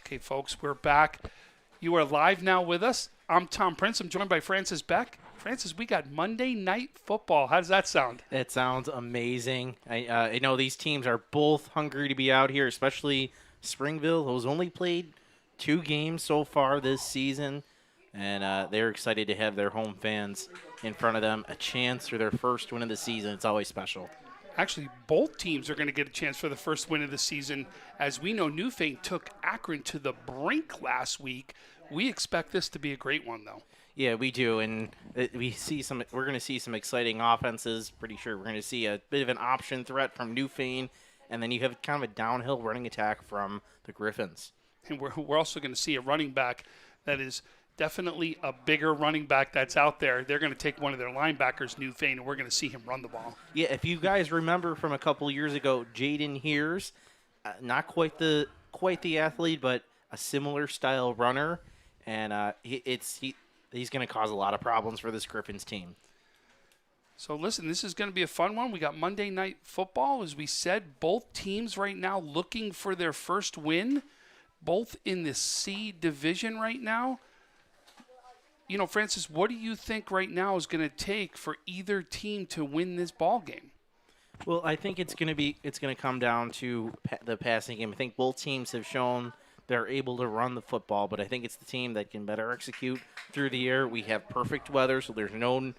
Okay, folks, we're back. You are live now with us. I'm Tom Prince. I'm joined by Francis Beck. Francis, we got Monday Night Football. How does that sound? It sounds amazing. I know these teams are both hungry to be out here, especially Springville, who's only played 2 games so far this season, and they're excited to have their home fans in front of them. A chance for their first win of the season. It's always special. Actually, both teams are going to get a chance for the first win of the season. As we know, Newfane took Akron to the brink last week. We expect this to be a great one, though. Yeah, we do, and we're going to see some exciting offenses. Pretty sure we're going to see a bit of an option threat from Newfane, and then you have kind of a downhill running attack from the Griffins. And we're also going to see a running back that is definitely a bigger running back that's out there. They're going to take one of their linebackers, Newfane, and we're going to see him run the ball. Yeah, if you guys remember from a couple years ago, Jaden Hears, not quite the athlete, but a similar style runner, and he's going to cause a lot of problems for this Griffins team. So listen, this is going to be a fun one. We got Monday Night Football. As we said, both teams right now looking for their first win, both in the C division right now. You know, Francis, what do you think right now is going to take for either team to win this ball game? Well, I think it's going to come down to the passing game. I think both teams have shown they're able to run the football, but I think it's the team that can better execute through the air. We have perfect weather, so there's no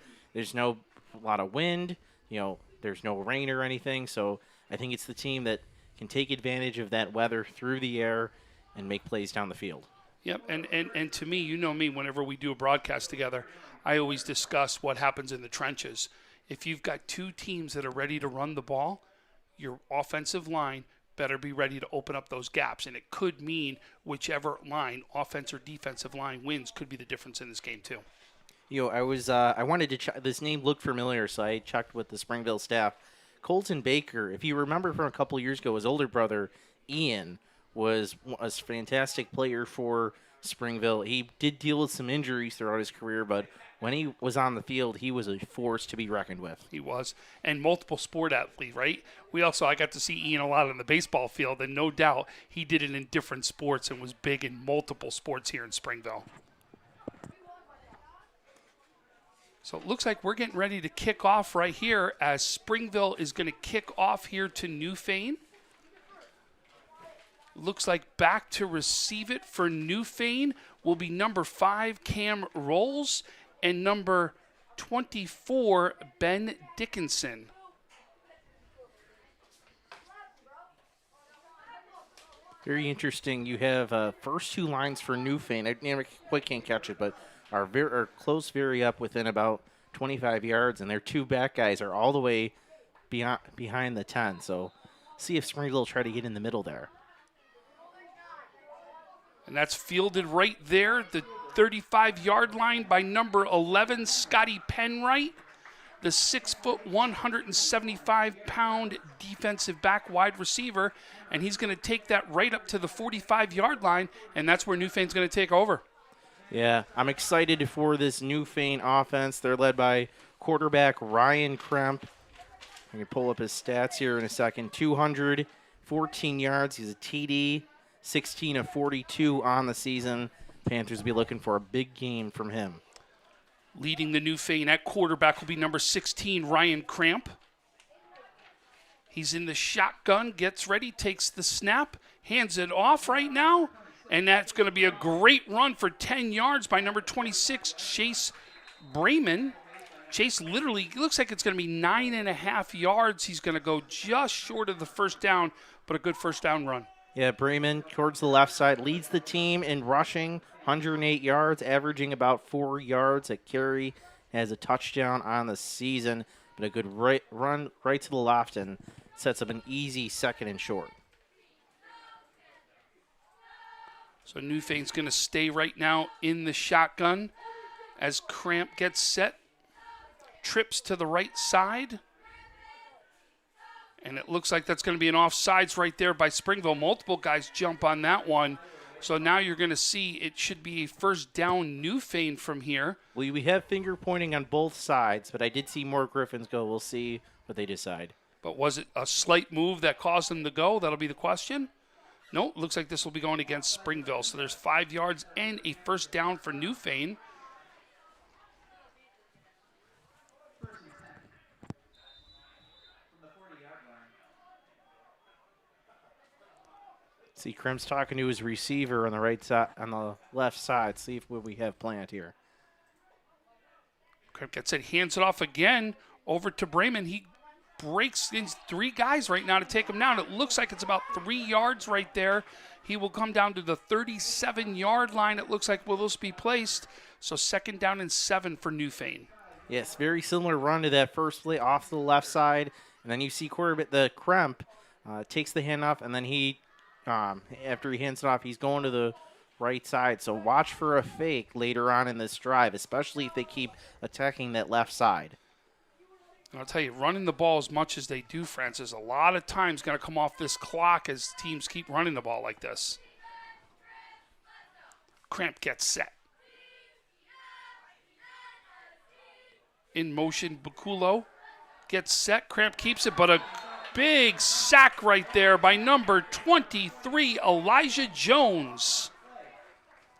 lot of wind. You know, there's no rain or anything. So I think it's the team that can take advantage of that weather through the air and make plays down the field. Yep, and to me, you know me, whenever we do a broadcast together, I always discuss what happens in the trenches. If you've got two teams that are ready to run the ball, your offensive line better be ready to open up those gaps. And it could mean whichever line, offense or defensive line, wins could be the difference in this game too. You know, I wanted to check. This name looked familiar, so I checked with the Springville staff. Colton Baker, if you remember from a couple years ago, his older brother, Ian, was a fantastic player for Springville. He did deal with some injuries throughout his career, but when he was on the field, he was a force to be reckoned with. He was. And multiple sport athlete, right? I got to see Ian a lot on the baseball field, and no doubt he did it in different sports and was big in multiple sports here in Springville. So it looks like we're getting ready to kick off right here as Springville is going to kick off here to Newfane. Looks like back to receive it for Newfane will be number 5, Cam Rolls, and number 24, Ben Dickinson. Very interesting. You have first 2 lines for Newfane. I quite can't catch it, but are close very up within about 25 yards, and their 2 back guys are all the way behind the 10. So see if Springville will try to get in the middle there. And that's fielded right there, the 35-yard line by number 11, Scotty Penwright, the 6', 175-pound defensive back wide receiver. And he's going to take that right up to the 45-yard line, and that's where Newfane's going to take over. Yeah, I'm excited for this Newfane offense. They're led by quarterback Ryan Kremp. I can pull up his stats here in a second. 214 yards. He's a TD. 16 of 42 on the season. Panthers will be looking for a big game from him. Leading the Newfane at quarterback will be number 16, Ryan Cramp. He's in the shotgun, gets ready, takes the snap, hands it off right now, and that's going to be a great run for 10 yards by number 26, Chase Brayman. Chase literally, looks like it's going to be 9.5 yards. He's going to go just short of the first down, but a good first down run. Yeah, Brayman towards the left side leads the team in rushing, 108 yards, averaging about 4 yards a carry. Has a touchdown on the season, but a good run right to the left and sets up an easy 2nd and short. So Newfane's going to stay right now in the shotgun as Cramp gets set, trips to the right side. And it looks like that's going to be an offsides right there by Springville. Multiple guys jump on that one. So now you're going to see it should be a first down Newfane from here. We have finger pointing on both sides, but I did see more Griffins go. We'll see what they decide. But was it a slight move that caused them to go? That'll be the question. No, looks like this will be going against Springville. So there's 5 yards and a first down for Newfane. See, Krem's talking to his receiver on the right side, on the left side. See what we have planned here. Krimp gets it, hands it off again over to Brayman. He breaks in 3 guys right now to take him down. It looks like it's about 3 yards right there. He will come down to the 37-yard line. It looks like will this be placed. So 2nd down and 7 for Newfane. Yes, very similar run to that first play off the left side. And then you see quarterback, the Kremp, takes the handoff, and then he, after he hands it off, he's going to the right side. So watch for a fake later on in this drive, especially if they keep attacking that left side. And I'll tell you, running the ball as much as they do, Francis, a lot of times going to come off this clock as teams keep running the ball like this. Cramp gets set. In motion, Bakulo gets set. Cramp keeps it, but a big sack right there by number 23, Elijah Jones.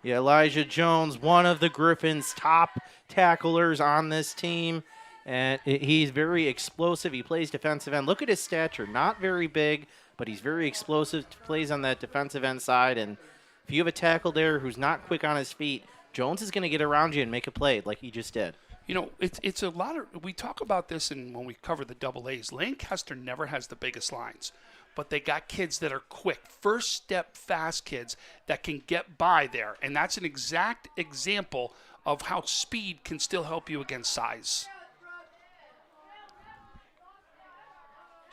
Yeah, Elijah Jones, one of the Griffins' top tacklers on this team. And he's very explosive. He plays defensive end. Look at his stature. Not very big, but he's very explosive. Plays on that defensive end side. And if you have a tackle there who's not quick on his feet, Jones is going to get around you and make a play like he just did. You know, it's a lot of, we talk about this and when we cover the double A's. Lancaster never has the biggest lines, but they got kids that are quick, first step fast kids that can get by there. And that's an exact example of how speed can still help you against size.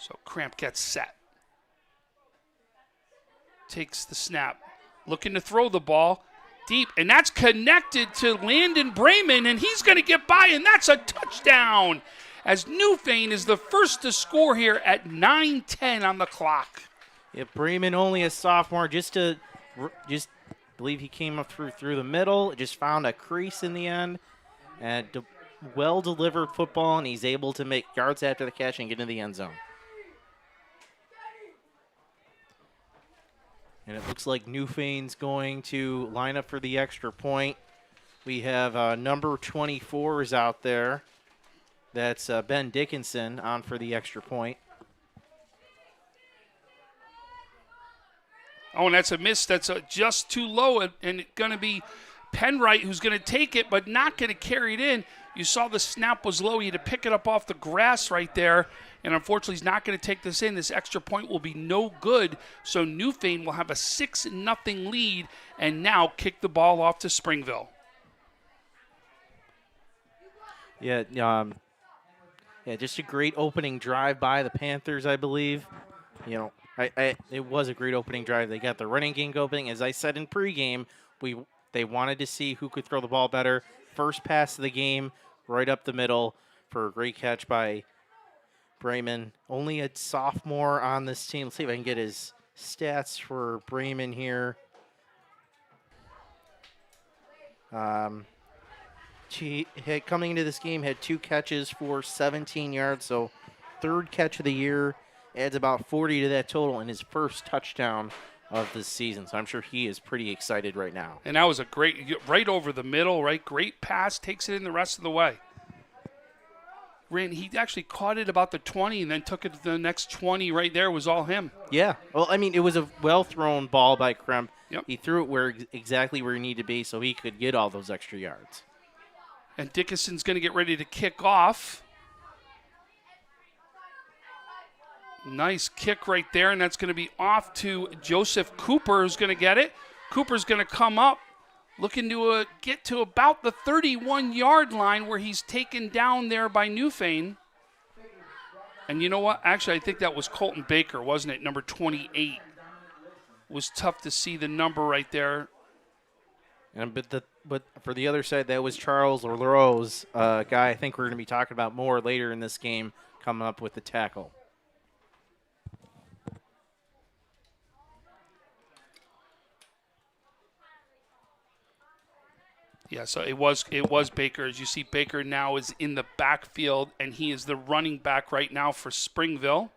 So Cramp gets set. Takes the snap. Looking to throw the ball deep. And that's connected to Landon Brayman. And he's going to get by. And that's a touchdown. As Newfane is the first to score here at 9:10 on the clock. Yeah, Brayman only a sophomore. Just believe he came up through the middle. Just found a crease in the end. And well-delivered football. And he's able to make yards after the catch and get into the end zone. And it looks like Newfane's going to line up for the extra point. We have number 24 is out there. That's Ben Dickinson on for the extra point. Oh, and that's a miss. That's just too low. And it's going to be Penwright who's going to take it, but not going to carry it in. You saw the snap was low. He had to pick it up off the grass right there. And unfortunately, he's not going to take this in. This extra point will be no good. So Newfane will have a 6-0 lead and now kick the ball off to Springville. Yeah, just a great opening drive by the Panthers, I believe. You know, it was a great opening drive. They got the running game going. As I said in pregame, they wanted to see who could throw the ball better. First pass of the game, right up the middle for a great catch by Brayman. Only a sophomore on this team. Let's see if I can get his stats for Brayman here. He had, coming into this game, had 2 catches for 17 yards, so 3rd catch of the year. Adds about 40 to that total, and his first touchdown of the season. So I'm sure he is pretty excited right now. And that was a great, right over the middle, right? Great pass, takes it in the rest of the way. He actually caught it about the 20 and then took it to the next 20 right there. Was all him. Yeah. Well, I mean, it was a well-thrown ball by Kremp. Yep. He threw it exactly where he needed to be so he could get all those extra yards. And Dickinson's going to get ready to kick off. Nice kick right there, and that's going to be off to Joseph Cooper, who's going to get it. Cooper's going to come up, looking to get to about the 31-yard line where he's taken down there by Newfane. And you know what? Actually, I think that was Colton Baker, wasn't it? Number 28. It was tough to see the number right there. And but for the other side, that was Charles Rose, a guy I think we're going to be talking about more later in this game, coming up with the tackle. Yeah, so it was Baker. As you see, Baker now is in the backfield, and he is the running back right now for Springville.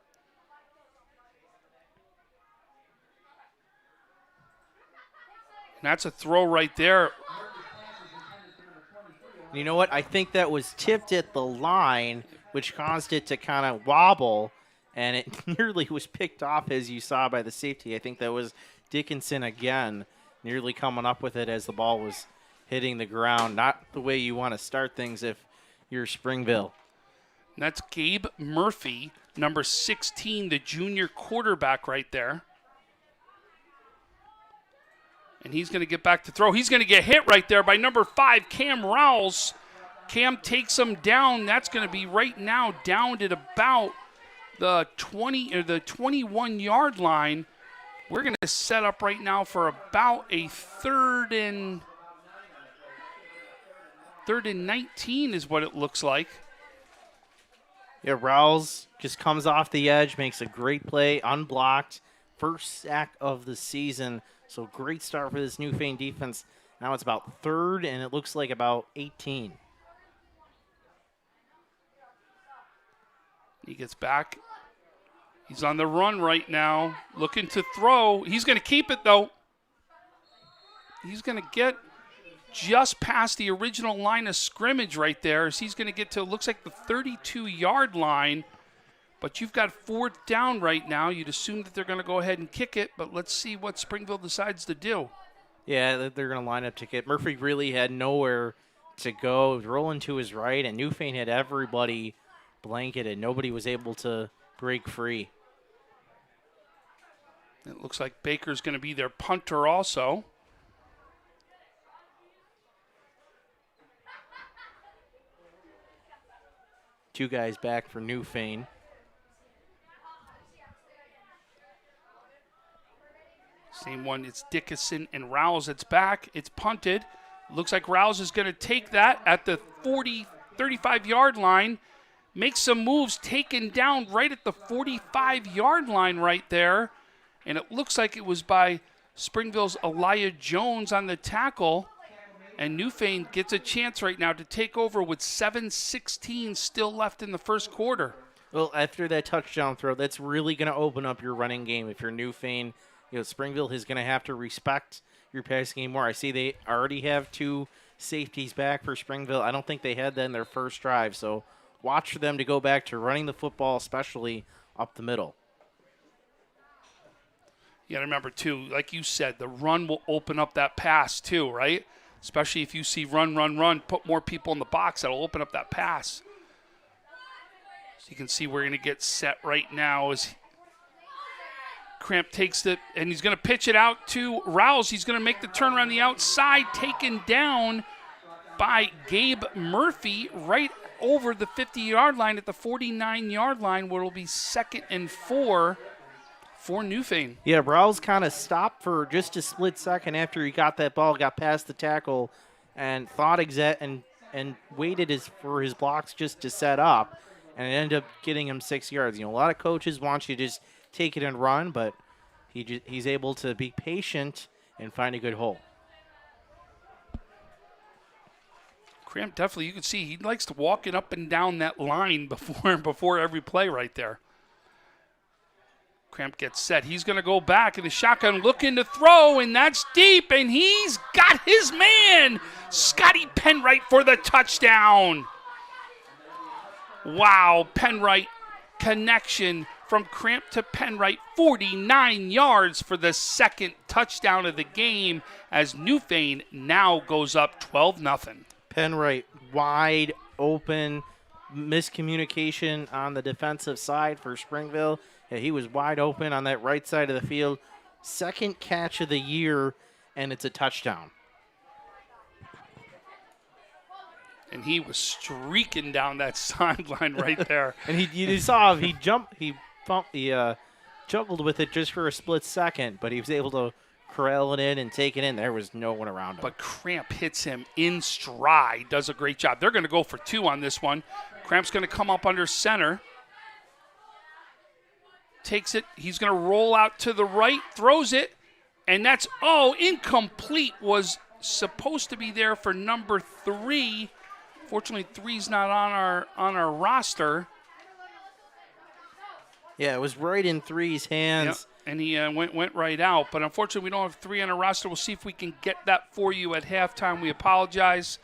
That's a throw right there. You know what? I think that was tipped at the line, which caused it to kind of wobble, and it nearly was picked off, as you saw by the safety. I think that was Dickinson again, nearly coming up with it as the ball was hitting the ground. Not the way you want to start things if you're Springville. And that's Gabe Murphy, number 16, the junior quarterback right there. And he's going to get back to throw. He's going to get hit right there by number 5, Cam Rowles. Cam takes him down. That's going to be right now down at about the 20 or the 21-yard line. We're going to set up right now for about a third and 19 is what it looks like. Yeah, Rowles just comes off the edge, makes a great play, unblocked. First sack of the season. So great start for this Newfane defense. Now it's about third, and it looks like about 18. He gets back. He's on the run right now, looking to throw. He's going to keep it, though. He's going to get just past the original line of scrimmage right there. As he's going to get to, looks like the 32-yard line. But you've got 4th down right now. You'd assume that they're going to go ahead and kick it, but let's see what Springville decides to do. Yeah, they're going to line up to kick. Murphy really had nowhere to go. Rolling to his right, and Newfane had everybody blanketed. Nobody was able to break free. It looks like Baker's going to be their punter also. Two guys back for Newfane. Same one, it's Dickinson and Rowles. It's back, it's punted. Looks like Rowles is going to take that at the 35-yard line. Make some moves, taken down right at the 45-yard line right there. And it looks like it was by Springville's Elijah Jones on the tackle. And Newfane gets a chance right now to take over with 7:16 still left in the first quarter. Well, after that touchdown throw, that's really going to open up your running game. If you're Newfane, Springville is going to have to respect your passing game more. I see they already have 2 safeties back for Springville. I don't think they had that in their first drive, so watch for them to go back to running the football, especially up the middle. You got to remember, too, like you said, the run will open up that pass, too, right? Especially if you see run, put more people in the box, that'll open up that pass. So you can see we're going to get set right now as Cramp takes it, and he's going to pitch it out to Rowles. He's going to make the turn around the outside, taken down by Gabe Murphy right over the 50-yard line at the 49-yard line, where it'll be 2nd and 4 for Newfane. Yeah, Rowles kind of stopped for just a split second after he got that ball, got past the tackle, and thought and waited for his blocks just to set up, and it ended up getting him 6 yards. A lot of coaches want you to just take it and run, but he's able to be patient and find a good hole. Cramp definitely, you can see he likes to walk it up and down that line before every play right there. Cramp gets set. He's going to go back in the shotgun, looking to throw, and that's deep, and he's got his man, Scotty Penwright, for the touchdown. Wow, Penwright connection from Cramp to Penwright, 49 yards for the 2nd touchdown of the game as Newfane now goes up 12-0. Penwright wide open, miscommunication on the defensive side for Springville. Yeah, he was wide open on that right side of the field. 2nd catch of the year, and it's a touchdown. And he was streaking down that sideline right there. And you saw he jumped, he juggled with it just for a split second, but he was able to corral it in and take it in. There was no one around him. But Cramp hits him in stride, does a great job. They're going to go for 2 on this one. Cramp's going to come up under center. Takes it. He's going to roll out to the right, throws it, and that's, incomplete. Was supposed to be there for number 3. Fortunately, 3's not on our roster. Yeah, it was right in Three's hands. Yep. And he went right out. But unfortunately, we don't have 3 on our roster. We'll see if we can get that for you at halftime. We apologize.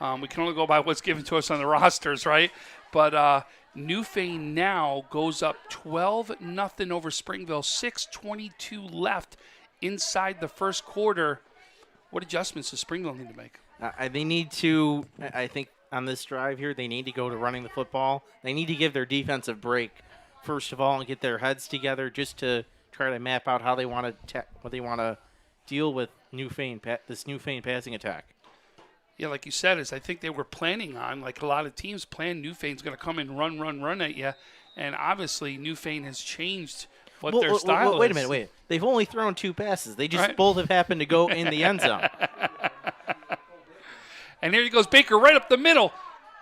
We can only go by what's given to us on the rosters, right? But Newfane now goes up 12-0 over Springville. 6:22 left inside the first quarter. What adjustments does Springville need to make? They need to, I think, on this drive here, they need to go to running the football. They need to give their defense a break, first of all, and get their heads together just to try to map out how they want to deal with this Newfane passing attack. Yeah, like you said, I think they were planning on, like a lot of teams plan, Newfane's going to come and run at you. And obviously, Newfane has changed what their style is. Wait a minute. They've only thrown 2 passes. They just both have happened to go in the end zone. And here he goes, Baker right up the middle.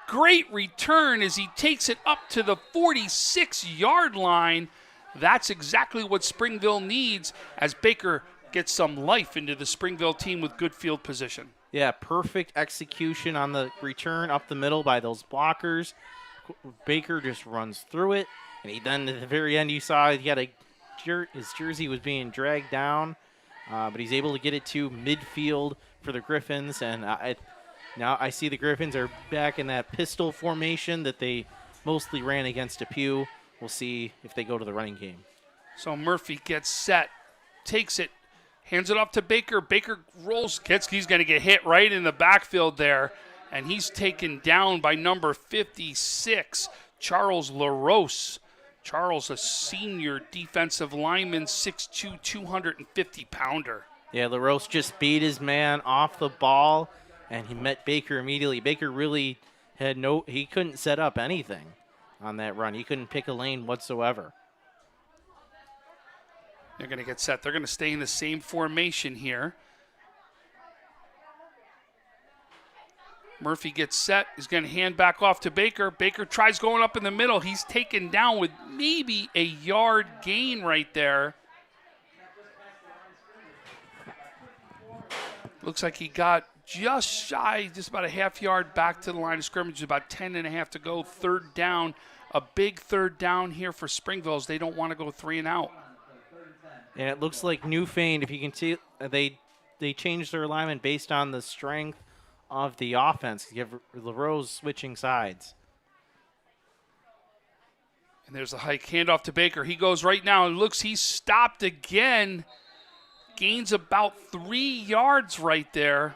Great return as he takes it up to the 46-yard line. That's exactly what Springville needs as Baker gets some life into the Springville team with good field position. Yeah, perfect execution on the return up the middle by those blockers. Baker just runs through it. And he then at the very end, you saw he had his jersey was being dragged down. But he's able to get it to midfield for the Griffins. And now I see the Griffins are back in that pistol formation that they mostly ran against Depew. We'll see if they go to the running game. So Murphy gets set, takes it, hands it off to Baker. Baker rolls, he's going to get hit right in the backfield there. And he's taken down by number 56, Charles LaRose. Charles, a senior defensive lineman, 6'2", 250-pounder. Yeah, LaRose just beat his man off the ball, and he met Baker immediately. Baker really he couldn't set up anything on that run. He couldn't pick a lane whatsoever. They're going to get set. They're going to stay in the same formation here. Murphy gets set. He's going to hand back off to Baker. Baker tries going up in the middle. He's taken down with maybe a yard gain right there. Looks like he got just shy, just about a half yard back to the line of scrimmage. About 10.5 to go. Third down. A big third down here for Springville as they don't want to go 3 and out. And it looks like Newfane, if you can see, they changed their alignment based on the strength of the offense. You have LaRose switching sides. And there's a hike handoff to Baker. He goes right now. It looks he's stopped again. Gains about 3 yards right there.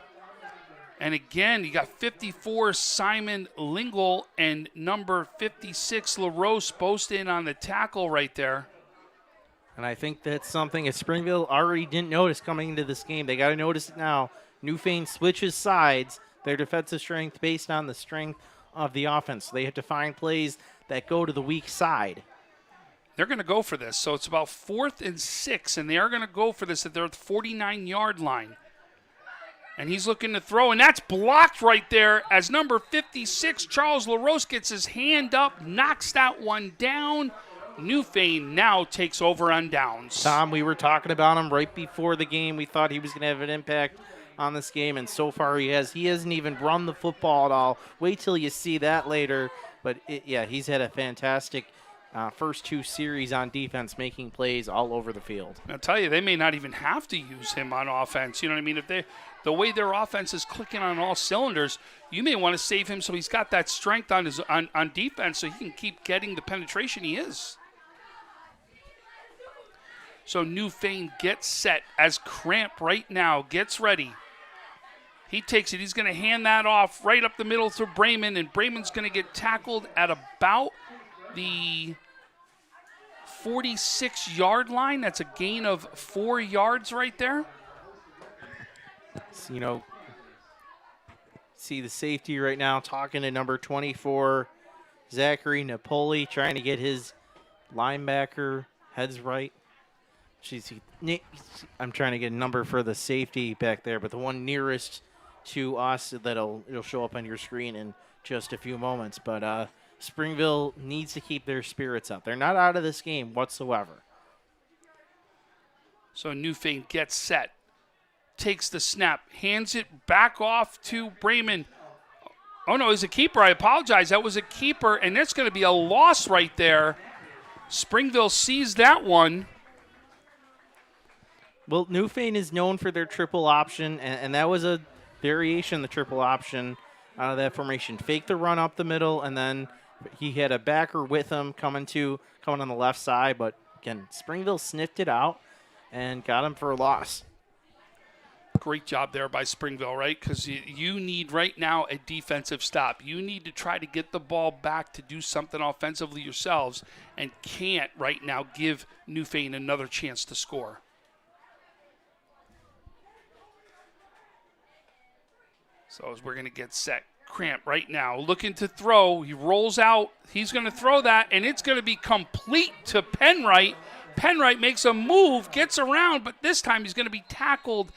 And again, you got 54 Simon Lingle and number 56 LaRose both in on the tackle right there. And I think that's something that Springville already didn't notice coming into this game. They got to notice it now. Newfane switches sides, their defensive strength based on the strength of the offense. So they have to find plays that go to the weak side. They're going to go for this. So it's about 4th and 6, and they are going to go for this at their 49-yard line. And he's looking to throw, and that's blocked right there as number 56, Charles LaRose, gets his hand up, knocks that one down. Newfane now takes over on downs. Tom, we were talking about him right before the game. We thought he was going to have an impact on this game, and so far he has. He hasn't even run the football at all. Wait till you see that later. But, he's had a fantastic first 2 series on defense, making plays all over the field. I'll tell you, they may not even have to use him on offense. You know what I mean? If the way their offense is clicking on all cylinders, you may want to save him so he's got that strength on defense so he can keep getting the penetration he is. So Newfane gets set as Cramp right now gets ready. He takes it. He's going to hand that off right up the middle to Brayman, and Brayman's going to get tackled at about the 46-yard line. That's a gain of 4 yards right there. So, see the safety right now talking to number 24, Zachary Napoli, trying to get his linebacker heads right. I'm trying to get a number for the safety back there, but the one nearest to us it'll show up on your screen in just a few moments. But Springville needs to keep their spirits up. They're not out of this game whatsoever. So Newfane gets set, takes the snap, hands it back off to Brayman. Oh, no, it was a keeper. I apologize. That was a keeper, and that's going to be a loss right there. Springville sees that one. Well, Newfane is known for their triple option, and that was a variation of the triple option out of that formation. Fake the run up the middle, and then he had a backer with him coming on the left side. But again, Springville sniffed it out and got him for a loss. Great job there by Springville, right? Because you need right now a defensive stop. You need to try to get the ball back to do something offensively yourselves, and can't right now give Newfane another chance to score. So as we're going to get set, Cramp right now looking to throw. He rolls out. He's going to throw that, and it's going to be complete to Penwright. Penwright makes a move, gets around, but this time he's going to be tackled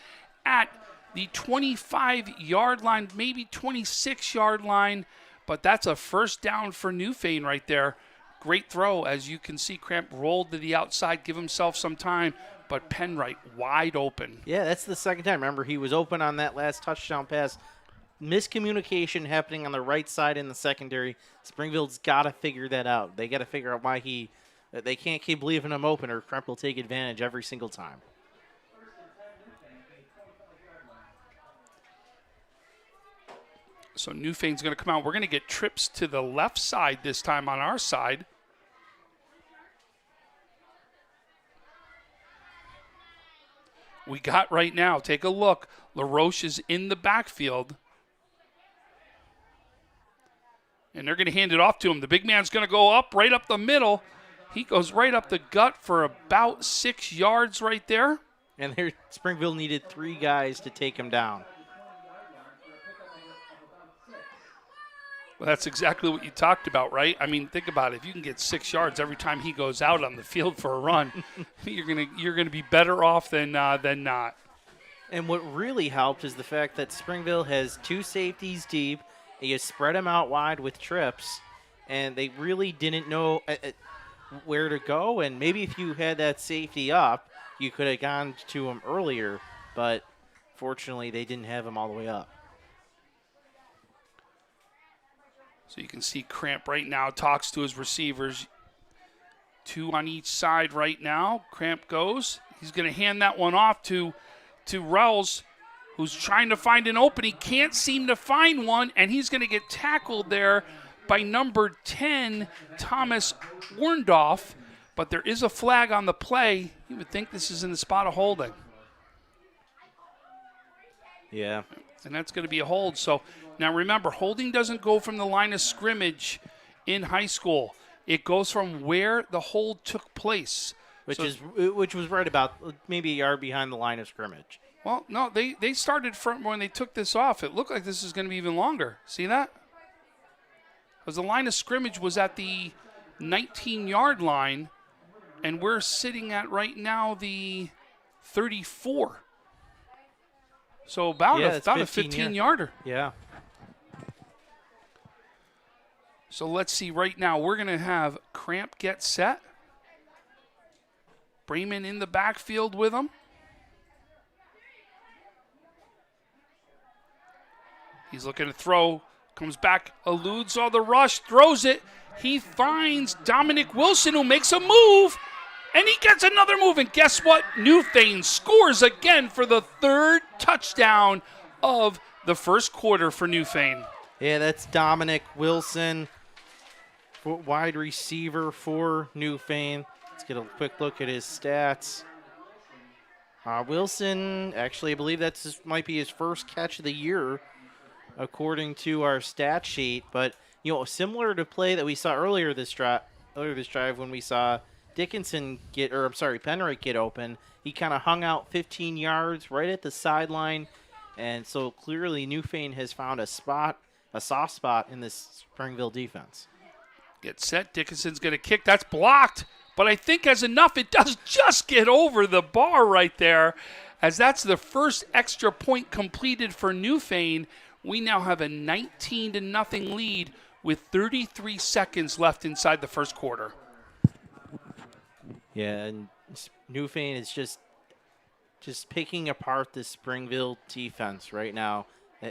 at the 25-yard line, maybe 26-yard line, but that's a first down for Newfane right there. Great throw. As you can see, Cramp rolled to the outside, give himself some time, but Penwright wide open. Yeah, that's the second time. Remember, he was open on that last touchdown pass. Miscommunication happening on the right side in the secondary. Springville's got to figure that out. They got to figure out why they can't keep leaving him open, or Cramp will take advantage every single time. So Newfane's going to come out. We're going to get trips to the left side this time on our side. We got right now, take a look. LaRoche is in the backfield. And they're going to hand it off to him. The big man's going to go up, right up the middle. He goes right up the gut for about 6 yards right there. And there, Springville needed 3 guys to take him down. Well, that's exactly what you talked about, right? I mean, think about it. If you can get 6 yards every time he goes out on the field for a run, you're gonna be better off than not. And what really helped is the fact that Springville has 2 safeties deep. You spread them out wide with trips, and they really didn't know where to go. And maybe if you had that safety up, you could have gone to him earlier. But fortunately, they didn't have him all the way up. So you can see Cramp right now talks to his receivers. 2 on each side right now. Cramp goes. He's going to hand that one off to Rowles, who's trying to find an open. He can't seem to find one, and he's going to get tackled there by number 10, Thomas Warndorf. But there is a flag on the play. You would think this is in the spot of holding. Yeah. And that's going to be a hold. So now remember, holding doesn't go from the line of scrimmage in high school. It goes from where the hold took place. Which was right about maybe a yard behind the line of scrimmage. Well, no, they started from when they took this off. It looked like this is going to be even longer. See that? Because the line of scrimmage was at the 19-yard line, and we're sitting at right now the 34. So about a 15-yarder. Yeah. So let's see right now. We're going to have Cramp get set. Bremen in the backfield with him. He's looking to throw. Comes back, eludes all the rush, throws it. He finds Dominic Wilson, who makes a move. And he gets another move, and guess what? Newfane scores again for the 3rd touchdown of the first quarter for Newfane. Yeah, that's Dominic Wilson, wide receiver for Newfane. Let's get a quick look at his stats. Wilson, actually, I believe might be his first catch of the year, according to our stat sheet. But similar to play that we saw earlier this drive when we saw Penwright get open. He kind of hung out 15 yards right at the sideline, and so clearly Newfane has found a soft spot in this Springville defense. Get set. Dickinson's going to kick. That's blocked, but I think as enough. It does just get over the bar right there, as that's the first extra point completed for Newfane. We now have a 19-0 lead with 33 seconds left inside the first quarter. Yeah, and Newfane is just picking apart this Springville defense right now.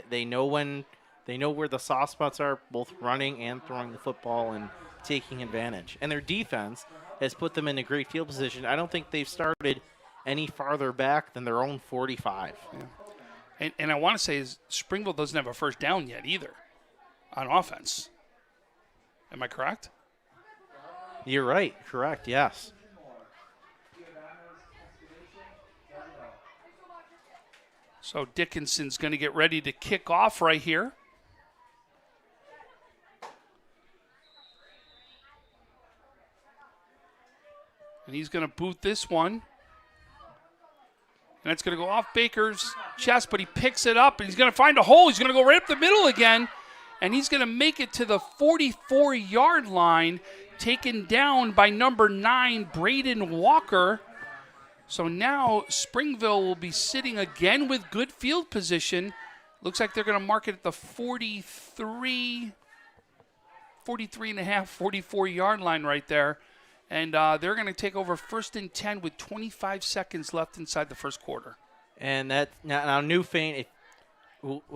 They know where the soft spots are, both running and throwing the football and taking advantage. And their defense has put them in a great field position. I don't think they've started any farther back than their own 45. Yeah. And I want to say is Springville doesn't have a first down yet either on offense. Am I correct? You're right. Correct. Yes. So Dickinson's going to get ready to kick off right here. And he's going to boot this one. And it's going to go off Baker's chest, but he picks it up, and he's going to find a hole. He's going to go right up the middle again, and he's going to make it to the 44-yard line, taken down by number 9, Braden Walker. So now Springville will be sitting again with good field position. Looks like they're going to mark it at the 43 and a half, 44-yard line right there. And they're going to take over 1st and 10 with 25 seconds left inside the first quarter. And that now Newfane,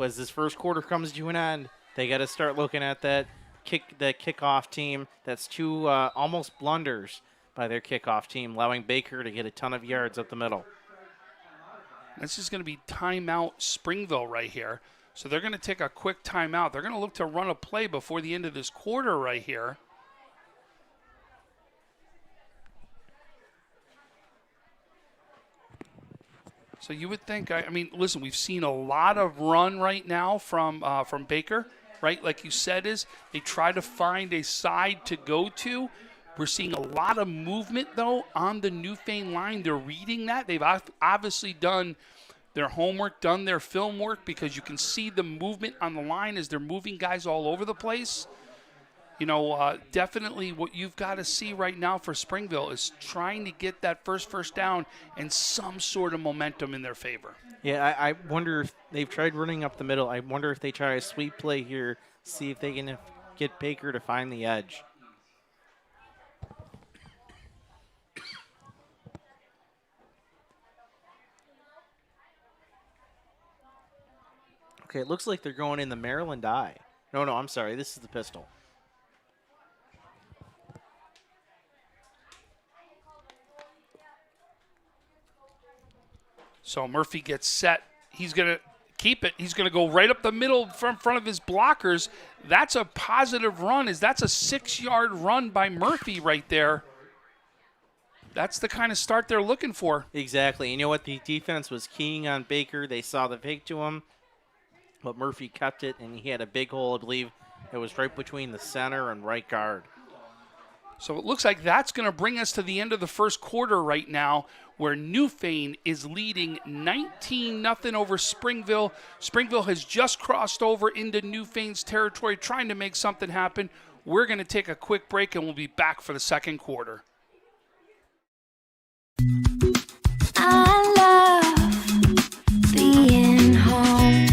as this first quarter comes to an end, they got to start looking at that kickoff team. That's 2 almost blunders by their kickoff team, allowing Baker to get a ton of yards up the middle. This is going to be timeout Springville right here. So they're going to take a quick timeout. They're going to look to run a play before the end of this quarter right here. So you would think, I mean, listen, we've seen a lot of run right now from Baker, right? Like you said, is they try to find a side to go to. We're seeing a lot of movement, though, on the Newfane line. They're reading that. They've obviously done their homework, done their film work, because you can see the movement on the line as they're moving guys all over the place. You know, definitely what you've got to see right now for Springville is trying to get that first down and some sort of momentum in their favor. Yeah, I wonder if they've tried running up the middle. I wonder if they try a sweep play here, see if they can get Baker to find the edge. Okay, it looks like they're going in the Maryland eye. No, I'm sorry. This is the pistol. So Murphy gets set. He's going to keep it. He's going to go right up the middle from front of his blockers. That's a positive run. That's a 6-yard run by Murphy right there. That's the kind of start they're looking for. Exactly. You know what? The defense was keying on Baker. They saw the fake to him, but Murphy kept it, and he had a big hole, I believe. It was right between the center and right guard. So it looks like that's going to bring us to the end of the first quarter right now, where Newfane is leading 19-0 over Springville. Springville has just crossed over into Newfane's territory, trying to make something happen. We're going to take a quick break, and we'll be back for the second quarter. I love being home.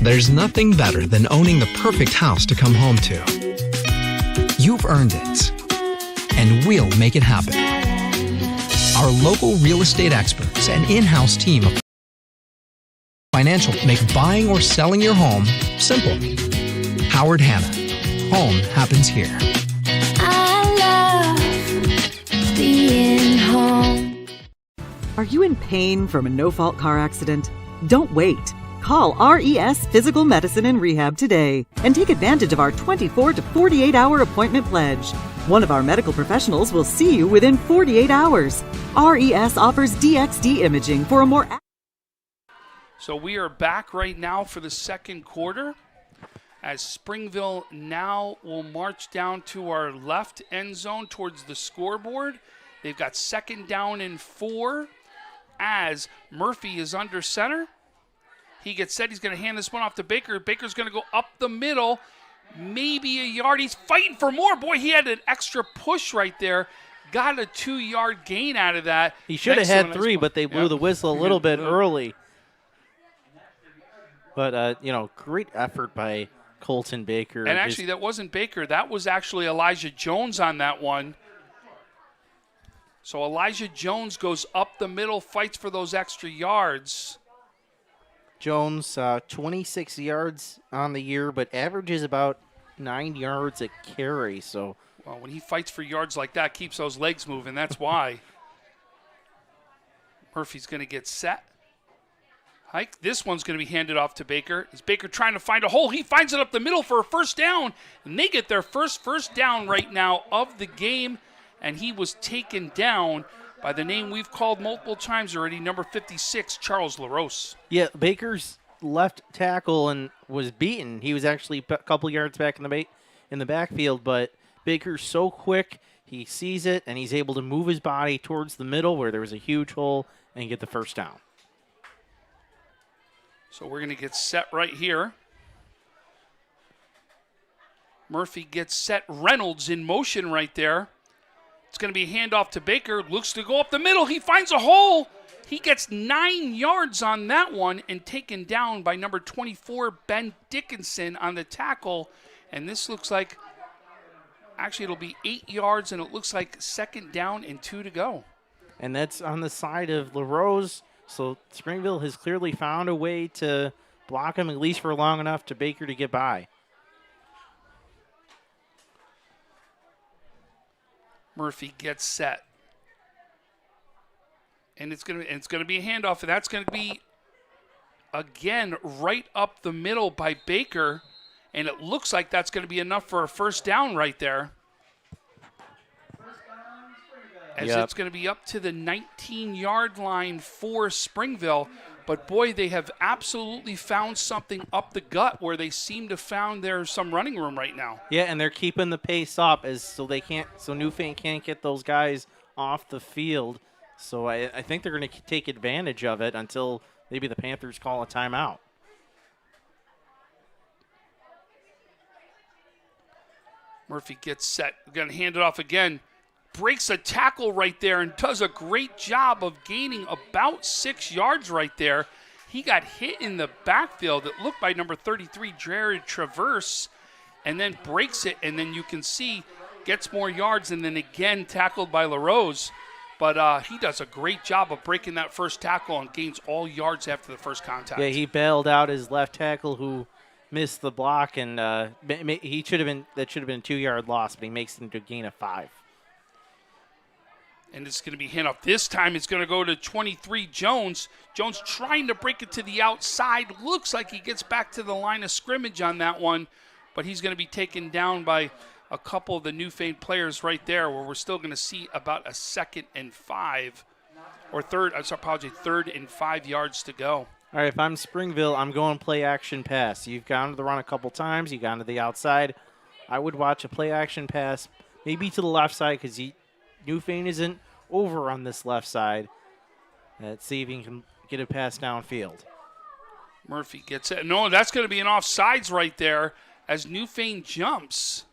There's nothing better than owning the perfect house to come home to. You've earned it, and we'll make it happen. Our local real estate experts and in-house team of financial make buying or selling your home simple. Howard Hanna. Home happens here. I love being home. Are you in pain from a no-fault car accident? Don't wait. Call RES Physical Medicine and Rehab today and take advantage of our 24 to 48-hour appointment pledge. One of our medical professionals will see you within 48 hours. RES offers DXD imaging for a more... So we are back right now for the second quarter, as Springville now will march down to our left end zone towards the scoreboard. They've got 2nd down and 4 as Murphy is under center. He gets set. He's going to hand this one off to Baker. Baker's going to go up the middle, maybe a yard. He's fighting for more. Boy, he had an extra push right there. Got a 2-yard gain out of that. He should have had 3, but they blew the whistle a little bit early. But, great effort by Colton Baker. And actually, that wasn't Baker. That was actually Elijah Jones on that one. So Elijah Jones goes up the middle, fights for those extra yards. Jones, 26 yards on the year, but averages about 9 yards a carry. So Well, when he fights for yards like that, keeps those legs moving. That's why. Murphy's going to get set. Hike. This one's going to be handed off to Baker. Is Baker trying to find a hole? He finds it up the middle for a first down. And they get their first down right now of the game. And he was taken down by the name we've called multiple times already, number 56, Charles LaRose. Yeah, Baker's left tackle and was beaten. He was actually a couple yards back in the backfield, but Baker's so quick, he sees it, and he's able to move his body towards the middle where there was a huge hole and get the first down. So we're going to get set right here. Murphy gets set. Reynolds in motion right there. It's going to be a handoff to Baker. Looks to go up the middle. He finds a hole. He gets 9 yards on that one and taken down by number 24, Ben Dickinson, on the tackle. And this looks like, actually it'll be 8 yards, and it looks like 2nd down and 2 to go. And that's on the side of LaRose. So Springville has clearly found a way to block him, at least for long enough to Baker to get by. Murphy gets set. And it's gonna be a handoff, and that's gonna be again right up the middle by Baker, and it looks like that's gonna be enough for a first down right there. As it's going to be up to the 19-yard line for Springville. But, boy, they have absolutely found something up the gut where they seem to found there's some running room right now. Yeah, and they're keeping the pace up so Newfane can't get those guys off the field. So I think they're going to take advantage of it until maybe the Panthers call a timeout. Murphy gets set. We're going to hand it off again. Breaks a tackle right there and does a great job of gaining about 6 yards right there. He got hit in the backfield. It looked by number 33, Jared Traverse, and then breaks it, and then you can see gets more yards, and then again tackled by LaRose. But he does a great job of breaking that first tackle and gains all yards after the first contact. Yeah, he bailed out his left tackle who missed the block, and that should have been a 2-yard loss, but he makes it into a gain of 5. And it's going to be handoff. This time it's going to go to 23, Jones. Jones trying to break it to the outside. Looks like he gets back to the line of scrimmage on that one, but he's going to be taken down by a couple of the Newfane players right there, where we're still going to see about a 2nd and 5, or 3rd and 5 yards to go. All right, if I'm Springville, I'm going play action pass. You've gone to the run a couple times. You've gone to the outside. I would watch a play action pass, maybe to the left side, because Newfane isn't over on this left side. Let's see if he can get a pass downfield. Murphy gets it. No, that's going to be an offsides right there as Newfane jumps.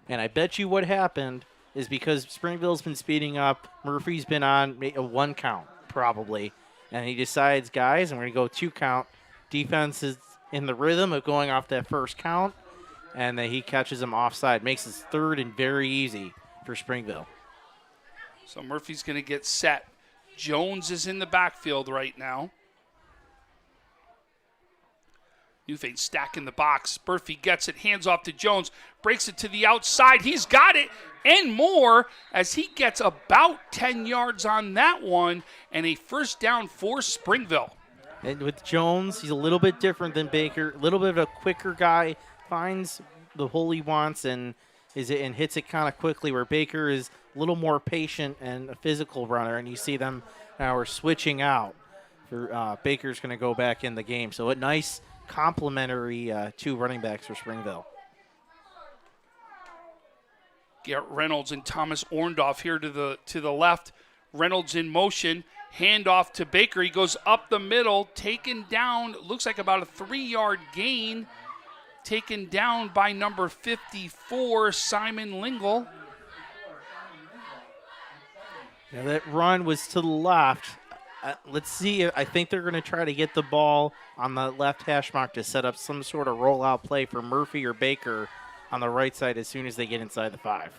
And I bet you what happened is because Springville's been speeding up, Murphy's been on a 1 count probably, and he decides, guys, I'm going to go 2 count. Defense is in the rhythm of going off that first count, and then he catches him offside. Makes his 3rd and very easy for Springville. So Murphy's going to get set. Jones is in the backfield right now. Newfane stacking the box. Murphy gets it, hands off to Jones, breaks it to the outside. He's got it and more as he gets about 10 yards on that one and a first down for Springville. And with Jones, he's a little bit different than Baker, a little bit of a quicker guy, finds the hole he wants and hits it kind of quickly, where Baker is a little more patient and a physical runner, and you see them now are switching out. Baker's going to go back in the game. So a nice complementary 2 running backs for Springville. Garrett Reynolds and Thomas Orndorff here to the left. Reynolds in motion, handoff to Baker. He goes up the middle, taken down, looks like about a 3-yard gain. Taken down by number 54, Simon Lingle. Now that run was to the left. Let's see. I think they're going to try to get the ball on the left hash mark to set up some sort of rollout play for Murphy or Baker on the right side as soon as they get inside the 5.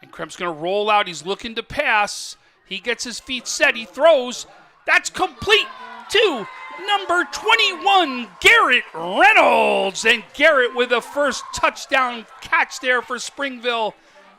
And Kremp's going to roll out. He's looking to pass. He gets his feet set. He throws. That's complete to number 21, Garrett Reynolds. And Garrett with the first touchdown catch there for Springville.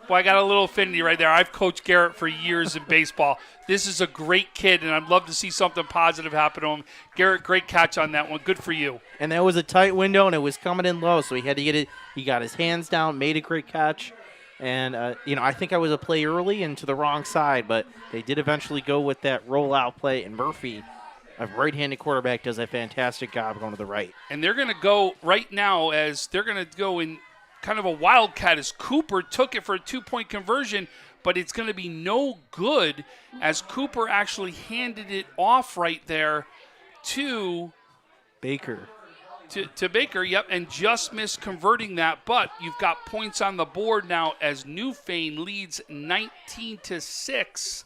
Boy, I got a little affinity right there. I've coached Garrett for years in baseball. This is a great kid, and I'd love to see something positive happen to him. Garrett, great catch on that one. Good for you. And that was a tight window, and it was coming in low, so he had to get it. He got his hands down, made a great catch. And, I think I was a play early and to the wrong side, but they did eventually go with that rollout play, and Murphy, a right-handed quarterback, does a fantastic job going to the right. And they're going to go right now as they're going to go in kind of a wildcat as Cooper took it for a 2-point conversion, but it's going to be no good as Cooper actually handed it off right there to Baker. To Baker, yep, and just missed converting that. But you've got points on the board now as Newfane leads 19-6.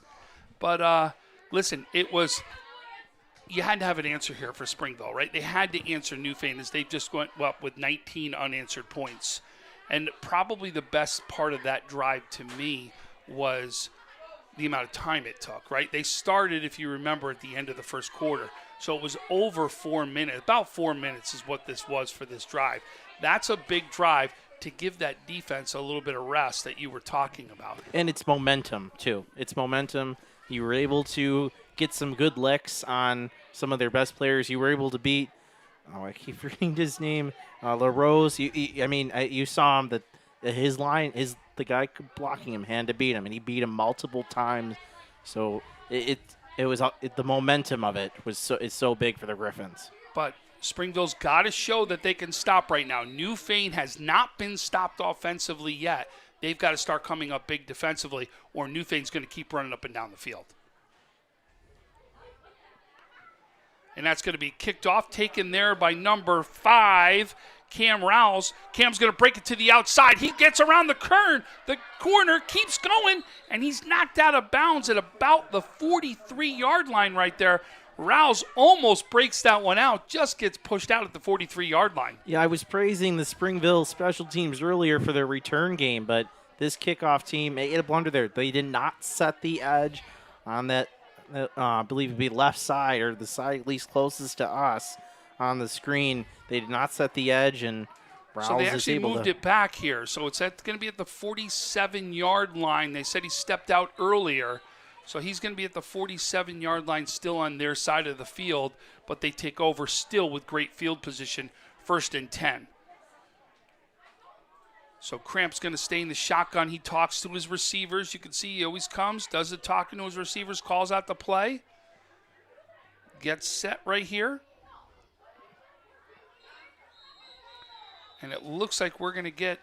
But listen, you had to have an answer here for Springville, right? They had to answer Newfane as they just went up with 19 unanswered points. And probably the best part of that drive to me was the amount of time it took, right? They started, if you remember, at the end of the first quarter. So it was over 4 minutes. About 4 minutes is what this was for this drive. That's a big drive to give that defense a little bit of rest that you were talking about. And it's momentum, too. It's momentum. You were able to get some good licks on some of their best players. You were able to beat, I keep forgetting his name, LaRose. You saw him, that his line, the guy blocking him had to beat him, and he beat him multiple times. So it was the momentum of it is so big for the Griffins. But Springville's got to show that they can stop right now. Newfane has not been stopped offensively yet. They've got to start coming up big defensively, or Newfane's going to keep running up and down the field. And that's going to be kicked off, taken there by number 5, Cam Rouse. Cam's going to break it to the outside. He gets around the corner, keeps going, and he's knocked out of bounds at about the 43-yard line right there. Rouse almost breaks that one out, just gets pushed out at the 43-yard line. Yeah, I was praising the Springville special teams earlier for their return game, but this kickoff team made a blunder there. They did not set the edge on that, I believe it'd be left side, or the side at least closest to us on the screen. They did not set the edge, and Rouse so they is actually able moved to it back here. So it's going to be at the 47-yard line. They said he stepped out earlier. So he's going to be at the 47-yard line, still on their side of the field, but they take over still with great field position, 1st and 10. So Cramp's going to stay in the shotgun. He talks to his receivers. You can see he always comes, does the talking to his receivers, calls out the play. Gets set right here. And it looks like we're going to get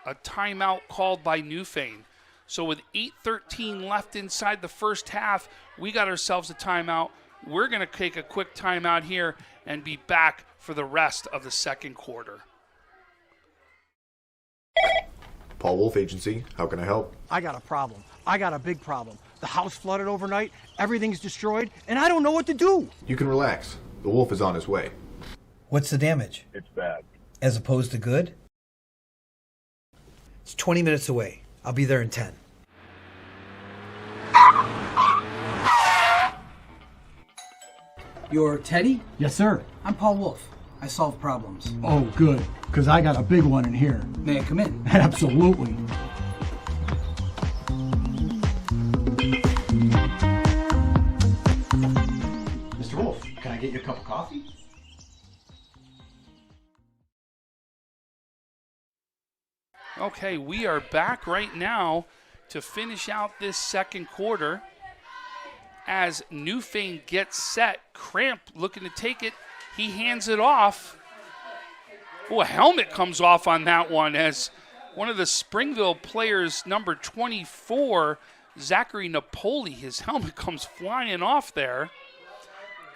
a timeout called by Newfane. So with 8:13 left inside the first half, we got ourselves a timeout. We're going to take a quick timeout here and be back for the rest of the second quarter. Paul Wolf Agency, how can I help? I got a problem. I got a big problem. The house flooded overnight, everything's destroyed, and I don't know what to do. You can relax. The wolf is on his way. What's the damage? It's bad. As opposed to good? It's 20 minutes away. I'll be there in 10. You're Teddy? Yes, sir. I'm Paul Wolf. I solve problems. Oh, good, because I got a big one in here. May I come in? Absolutely. Mr. Wolf, can I get you a cup of coffee? Okay, we are back right now to finish out this second quarter as Newfane gets set. Cramp looking to take it. He hands it off. Oh, a helmet comes off on that one as one of the Springville players, number 24, Zachary Napoli, his helmet comes flying off there.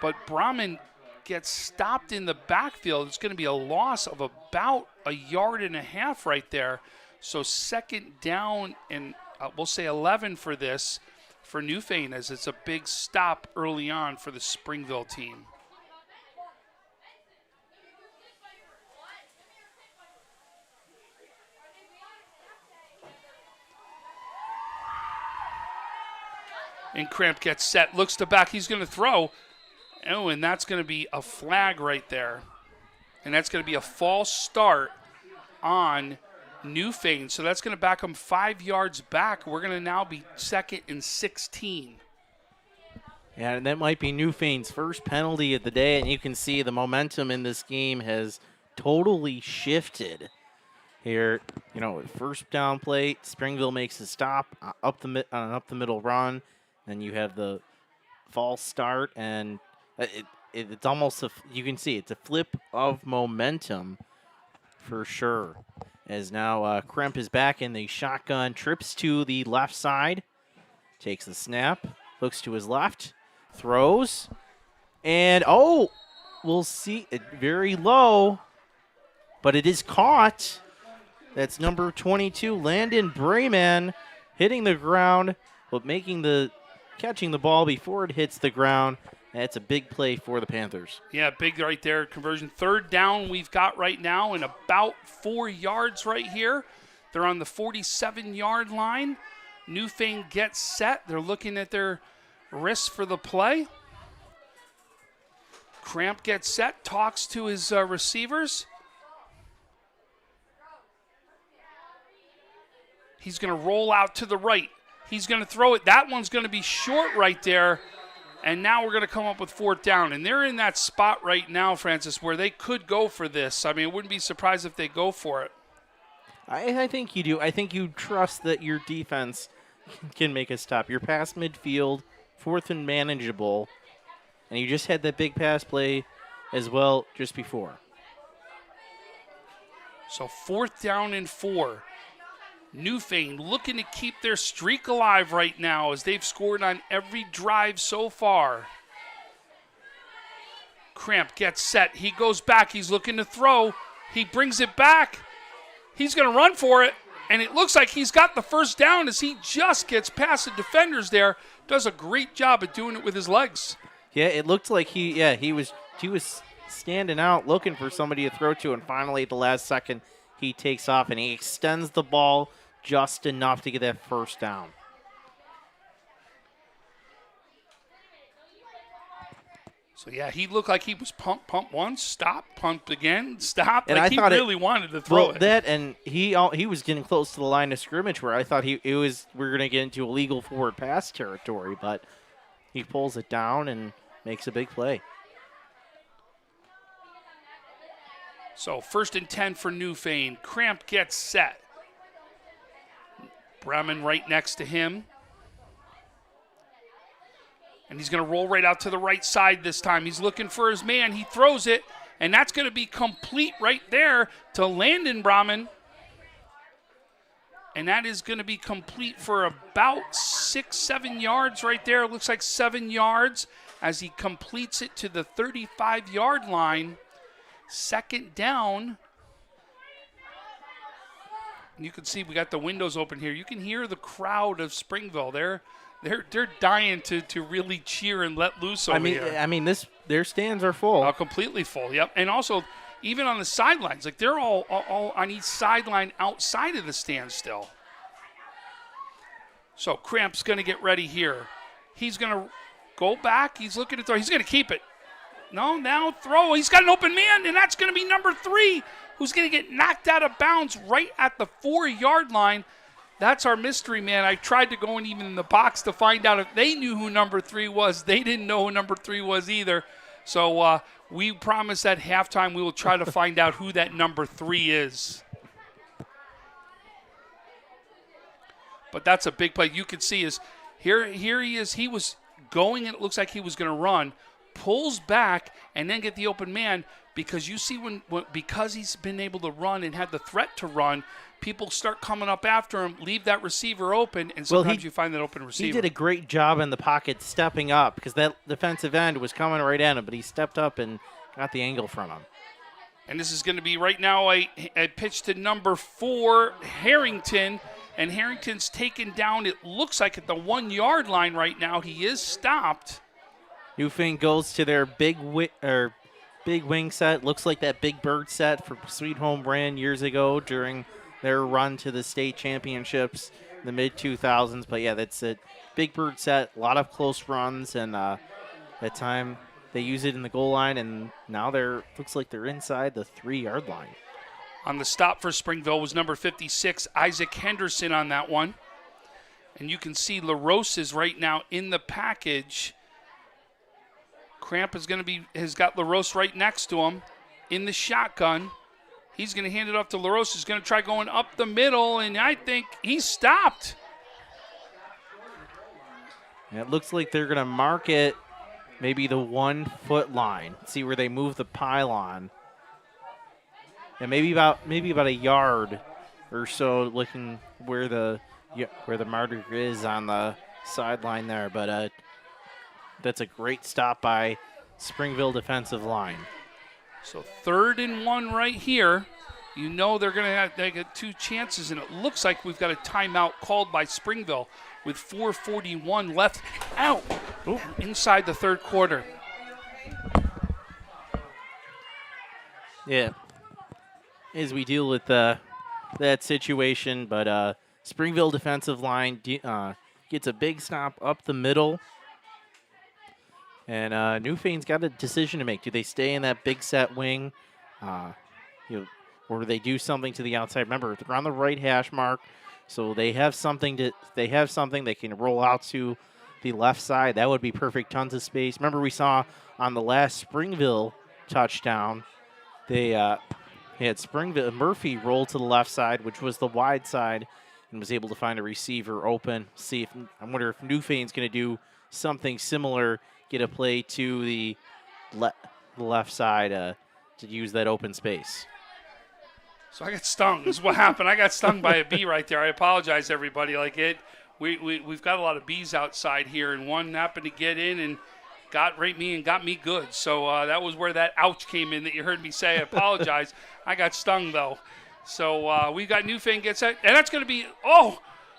But Brahman gets stopped in the backfield. It's going to be a loss of about a yard and a half right there. So second down and we'll say 11 for this for Newfane, as it's a big stop early on for the Springville team. And Cramp gets set, looks to back, he's going to throw. Oh, and that's going to be a flag right there. And that's going to be a false start on Newfane. So that's going to back them 5 yards back. We're going to now be 2nd and 16. Yeah, and that might be Newfane's first penalty of the day, and you can see the momentum in this game has totally shifted here. You know, first down play, Springville makes a stop up the middle run, then you have the false start, and it's almost you can see it's a flip of momentum for sure. As now Kremp is back in the shotgun, trips to the left side, takes the snap, looks to his left, throws, and we'll see it very low, but it is caught. That's number 22, Landon Brayman, hitting the ground, but catching the ball before it hits the ground. That's a big play for the Panthers. Yeah, big right there, conversion. 3rd down we've got right now and about 4 yards right here. They're on the 47-yard line. Newfane gets set. They're looking at their wrists for the play. Cramp gets set, talks to his receivers. He's going to roll out to the right. He's going to throw it. That one's going to be short right there. And now we're going to come up with 4th down. And they're in that spot right now, Francis, where they could go for this. I mean, I wouldn't be surprised if they go for it. I think you do. I think you trust that your defense can make a stop. You're past midfield, 4th and manageable, and you just had that big pass play as well just before. So 4th down and 4. Newfane looking to keep their streak alive right now as they've scored on every drive so far. Cramp gets set. He goes back. He's looking to throw. He brings it back. He's going to run for it. And it looks like he's got the first down as he just gets past the defenders there. Does a great job at doing it with his legs. Yeah, it looked like he was standing out looking for somebody to throw to, and finally at the last second he takes off and he extends the ball just enough to get that first down. So, yeah, he looked like he was pump once, stop, pumped again, stop. And like I thought he really wanted to throw it. That, and he was getting close to the line of scrimmage where I thought we're going to get into illegal forward pass territory, but he pulls it down and makes a big play. So 1st and 10 for Newfane. Cramp gets set. Bremen right next to him. And he's going to roll right out to the right side this time. He's looking for his man. He throws it, and that's going to be complete right there to Landon Brahman. And that is going to be complete for about 6-7 yards right there. It looks like 7 yards as he completes it to the 35-yard line. 2nd down. You can see we got the windows open here. You can hear the crowd of Springville. They're dying to really cheer and let loose over here. I mean, their stands are full. Completely full. Yep. And also, even on the sidelines, like they're all on each sideline outside of the stand still. So Cramp's going to get ready here. He's going to go back. He's looking to throw. He's going to keep it. No, now throw. He's got an open man, and that's going to be number 3, who's going to get knocked out of bounds right at the 4-yard line. That's our mystery man. I tried to go in even in the box to find out if they knew who number 3 was. They didn't know who number 3 was either. So we promise at halftime we will try to find out who that number 3 is. But that's a big play. You can see here he is. He was going, and it looks like he was going to run. Pulls back and then get the open man, because you see because he's been able to run and had the threat to run, people start coming up after him, leave that receiver open, and sometimes you find that open receiver. He did a great job in the pocket stepping up, because that defensive end was coming right at him, but he stepped up and got the angle from him. And this is going to be right now a pitch to number 4, Harrington. And Harrington's taken down, it looks like at the 1-yard line right now. He is stopped. Newfane goes to their big wing set. Looks like that Big Bird set for Sweet Home Brand years ago during their run to the state championships in the mid-2000s. But, yeah, that's it. Big Bird set, a lot of close runs, and that time They use it in the goal line, and now looks like they're inside the 3-yard line. On the stop for Springville was number 56, Isaac Henderson on that one. And you can see LaRose is right now in the package. Cramp has got LaRose right next to him in the shotgun. He's going to hand it off to LaRose. He's going to try going up the middle, and I think he's stopped. And it looks like they're going to mark it maybe the 1-foot line. See where they move the pylon. And maybe about a yard or so, looking where the marker is on the sideline there. But that's a great stop by Springville defensive line. So 3rd and 1 right here. You know they're going to they get 2 chances, and it looks like we've got a timeout called by Springville with 4:41 left out inside the 3rd quarter. Yeah. As we deal with that situation, but Springville defensive line gets a big stop up the middle. And Newfane's got a decision to make. Do they stay in that big set wing? Or do they do something to the outside? Remember, they're on the right hash mark, so they have something they can roll out to the left side. That would be perfect. Tons of space. Remember, we saw on the last Springville touchdown, they had Murphy roll to the left side, which was the wide side, and was able to find a receiver open. I wonder if Newfane's going to do something similar, get a play to the left side to use that open space. So I got stung. This is what happened. I got stung by a bee right there. I apologize, everybody. We've got a lot of bees outside here, and one happened to get in and got me good. So that was where that ouch came in that you heard me say. I apologize. I got stung, though. So we got Newfane gets that. And that's going to be,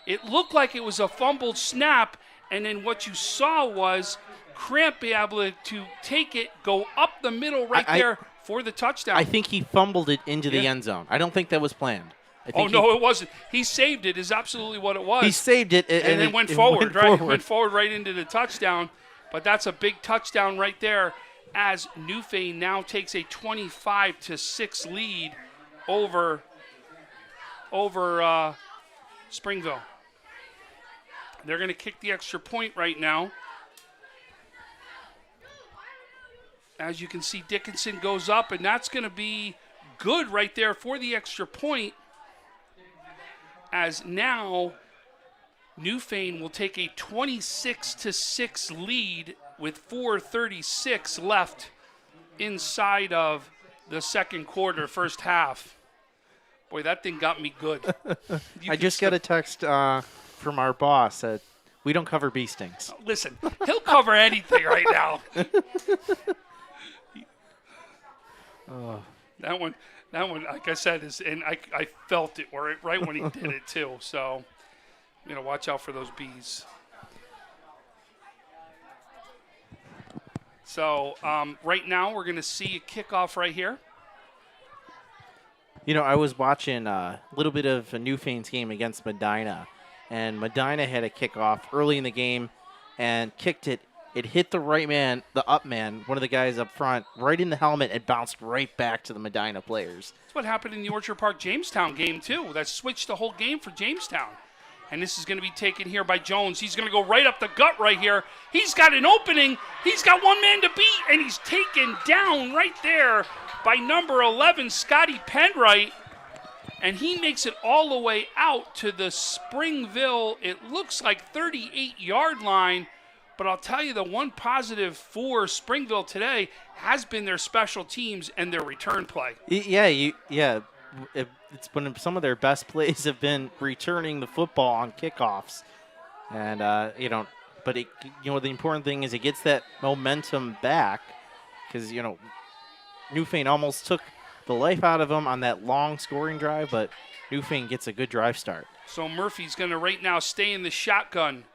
it looked like it was a fumbled snap. And then what you saw was Cramp be able to take it, go up the middle there for the touchdown. I think he fumbled it into the end zone. I don't think that was planned. No, it wasn't. He saved it is absolutely what it was. He saved it. And then went forward, right? Went forward right into the touchdown. But that's a big touchdown right there as Newfane now takes a 25-6 lead over Springville. They're going to kick the extra point right now. As you can see, Dickinson goes up, and that's going to be good right there for the extra point. As now Newfane will take a 26-6 lead with 4:36 left inside of the second quarter, first half. Boy, that thing got me good. I just got a text from our boss that we don't cover bee stings. Listen, he'll cover anything right now. That one, like I said, and I felt it right when he did it too. So, watch out for those bees. So, right now we're going to see a kickoff right here. I was watching a little bit of Newfane's game against Medina, and Medina had a kickoff early in the game and kicked it. It hit the right man, the up man, one of the guys up front, right in the helmet and bounced right back to the Medina players. That's what happened in the Orchard Park Jamestown game, too. That switched the whole game for Jamestown. And this is going to be taken here by Jones. He's going to go right up the gut right here. He's got an opening. He's got one man to beat, and he's taken down right there by number 11, Scotty Penwright. And he makes it all the way out to the Springville, it looks like 38-yard line. But I'll tell you, the one positive for Springville today has been their special teams and their return play. Yeah. It's been some of their best plays have been returning the football on kickoffs, and the important thing is it gets that momentum back because Newfane almost took the life out of them on that long scoring drive, but Newfane gets a good drive start. So Murphy's going to right now stay in the shotgun.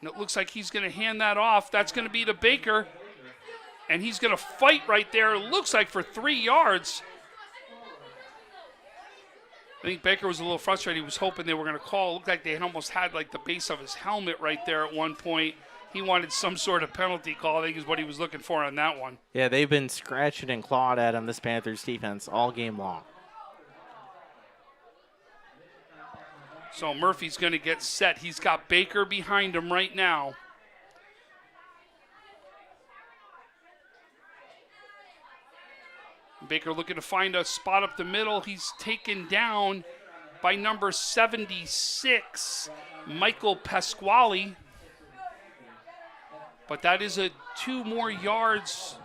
And it looks like he's going to hand that off. That's going to be to Baker. And he's going to fight right there, it looks like, for 3 yards. I think Baker was a little frustrated. He was hoping they were going to call. It looked like they had almost had, the base of his helmet right there at one point. He wanted some sort of penalty call, I think is what he was looking for on that one. Yeah, they've been scratching and clawed at him, this Panthers defense, all game long. So Murphy's going to get set. He's got Baker behind him right now. Baker looking to find a spot up the middle. He's taken down by number 76, Michael Pasquale. But that is a 2 more yards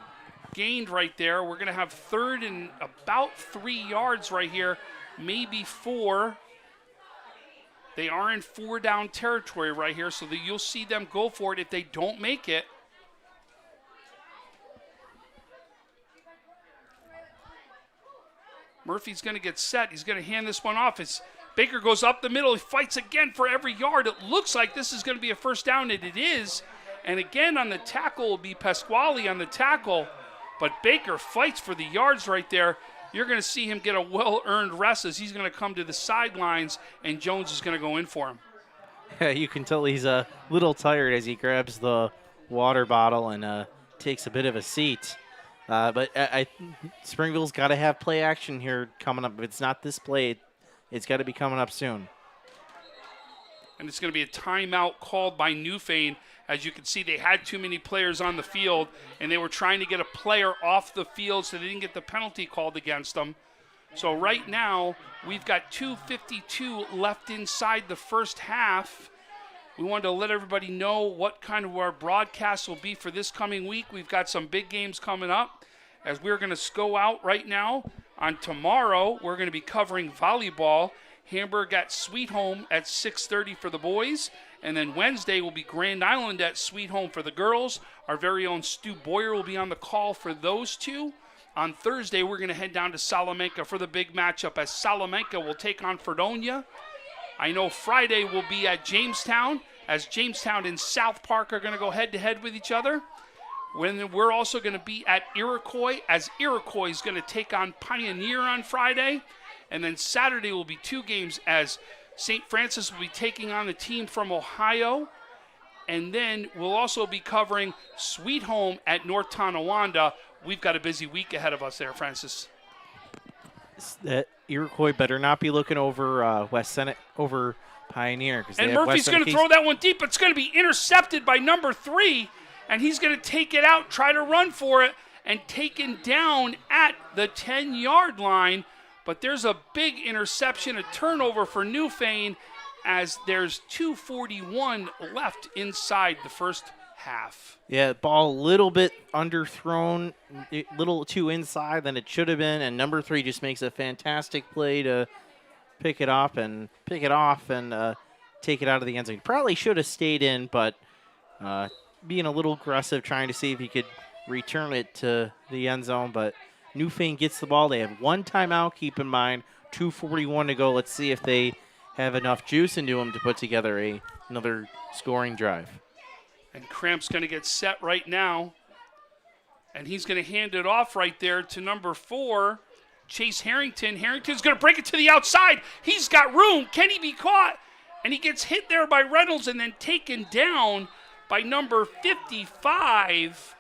gained right there. We're going to have 3rd and about 3 yards right here, maybe 4. They are in 4 down territory right here, so that you'll see them go for it if they don't make it. Murphy's going to get set. He's going to hand this one off. As Baker goes up the middle. He fights again for every yard. It looks like this is going to be a first down, and it is. And again on the tackle will be Pasquale on the tackle. But Baker fights for the yards right there. You're going to see him get a well-earned rest as he's going to come to the sidelines, and Jones is going to go in for him. Yeah, you can tell he's a little tired as he grabs the water bottle and takes a bit of a seat. But Springville's got to have play action here coming up. If it's not this play, it's got to be coming up soon. And it's going to be a timeout called by Newfane. As you can see, they had too many players on the field, and they were trying to get a player off the field so they didn't get the penalty called against them. So right now, we've got 2:52 left inside the first half. We wanted to let everybody know what kind of our broadcast will be for this coming week. We've got some big games coming up. As we're going to go out right now, on tomorrow, we're going to be covering volleyball. Hamburg at Sweet Home at 6:30 for the boys. And then Wednesday will be Grand Island at Sweet Home for the girls. Our very own Stu Boyer will be on the call for those two. On Thursday, we're going to head down to Salamanca for the big matchup as Salamanca will take on Fredonia. I know Friday will be at Jamestown, as Jamestown and South Park are going to go head-to-head with each other. When we're also going to be at Iroquois, as Iroquois is going to take on Pioneer on Friday. And then Saturday will be 2 games, as St. Francis will be taking on a team from Ohio. And then we'll also be covering Sweet Home at North Tonawanda. We've got a busy week ahead of us there, Francis. Iroquois better not be looking over West Senate, over Pioneer. And Murphy's going to throw that one deep. It's going to be intercepted by number 3, and he's going to take it out, try to run for it, and taken down at the 10-yard line. But there's a big interception, a turnover for Newfane, as there's 2:41 left inside the first half. Yeah, ball a little bit underthrown, a little too inside than it should have been, and number 3 just makes a fantastic play to pick it off and take it out of the end zone. Probably should have stayed in, but being a little aggressive, trying to see if he could return it to the end zone, but Newfane gets the ball. They have 1 timeout, keep in mind, 2:41 to go. Let's see if they have enough juice into them to put together another scoring drive. And Cramp's going to get set right now. And he's going to hand it off right there to number 4, Chase Harrington. Harrington's going to break it to the outside. He's got room. Can he be caught? And he gets hit there by Reynolds and then taken down by number 55,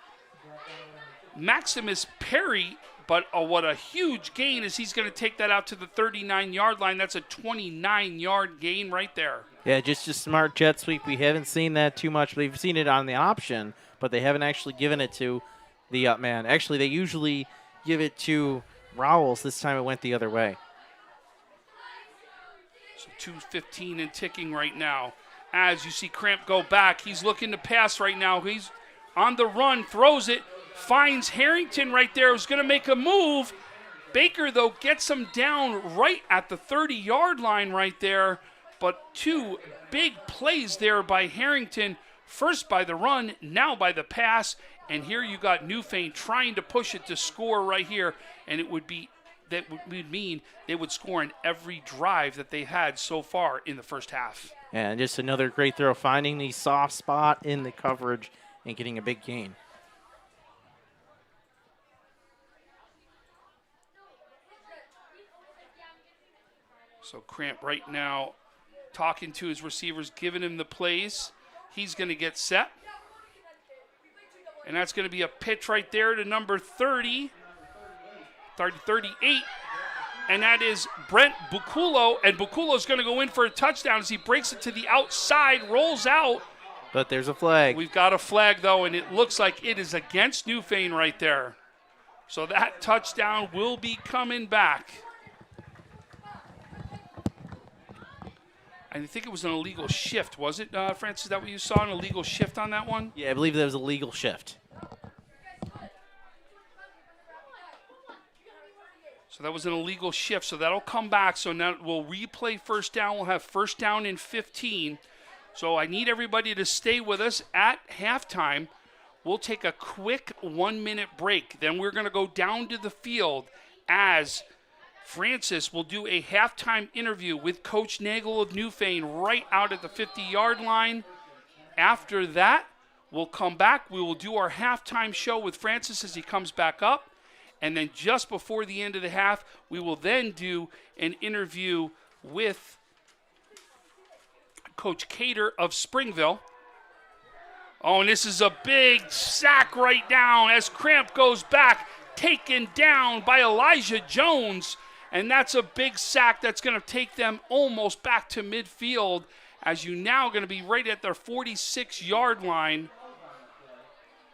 Maximus Perry. But what a huge gain as he's going to take that out to the 39-yard line. That's a 29-yard gain right there. Yeah, just a smart jet sweep. We haven't seen that too much. We've seen it on the option, but they haven't actually given it to the up man. Actually, they usually give it to Rowells. This time it went the other way. So 2:15 and ticking right now. As you see Cramp go back, he's looking to pass right now. He's on the run, throws it, finds Harrington right there, who's going to make a move. Baker, though, gets him down right at the 30-yard line right there. But 2 big plays there by Harrington. First by the run, now by the pass. And here you got Newfane trying to push it to score right here. And it would be that would mean they would score in every drive that they had so far in the first half. And just another great throw, finding the soft spot in the coverage and getting a big gain. So Cramp right now talking to his receivers, giving him the plays. He's going to get set. And that's going to be a pitch right there to number 38. And that is Brent Bukulo. And Bukulo's going to go in for a touchdown as he breaks it to the outside, rolls out. But there's a flag. We've got a flag, though, and it looks like it is against Newfane right there. So that touchdown will be coming back. I think it was an illegal shift, was it, Francis? Is that what you saw, an illegal shift on that one? Yeah, I believe there was a legal shift. So that was an illegal shift, so that'll come back. So now we'll replay first down. We'll have first down and 15. So I need everybody to stay with us at halftime. We'll take a quick 1-minute break. Then we're going to go down to the field as Francis will do a halftime interview with Coach Nagel of Newfane right out at the 50-yard line. After that, we'll come back. We will do our halftime show with Francis as he comes back up. And then just before the end of the half, we will then do an interview with Coach Cater of Springville. Oh, and this is a big sack right down as Cramp goes back, taken down by Elijah Jones. And that's a big sack that's going to take them almost back to midfield as you now going to be right at their 46-yard line.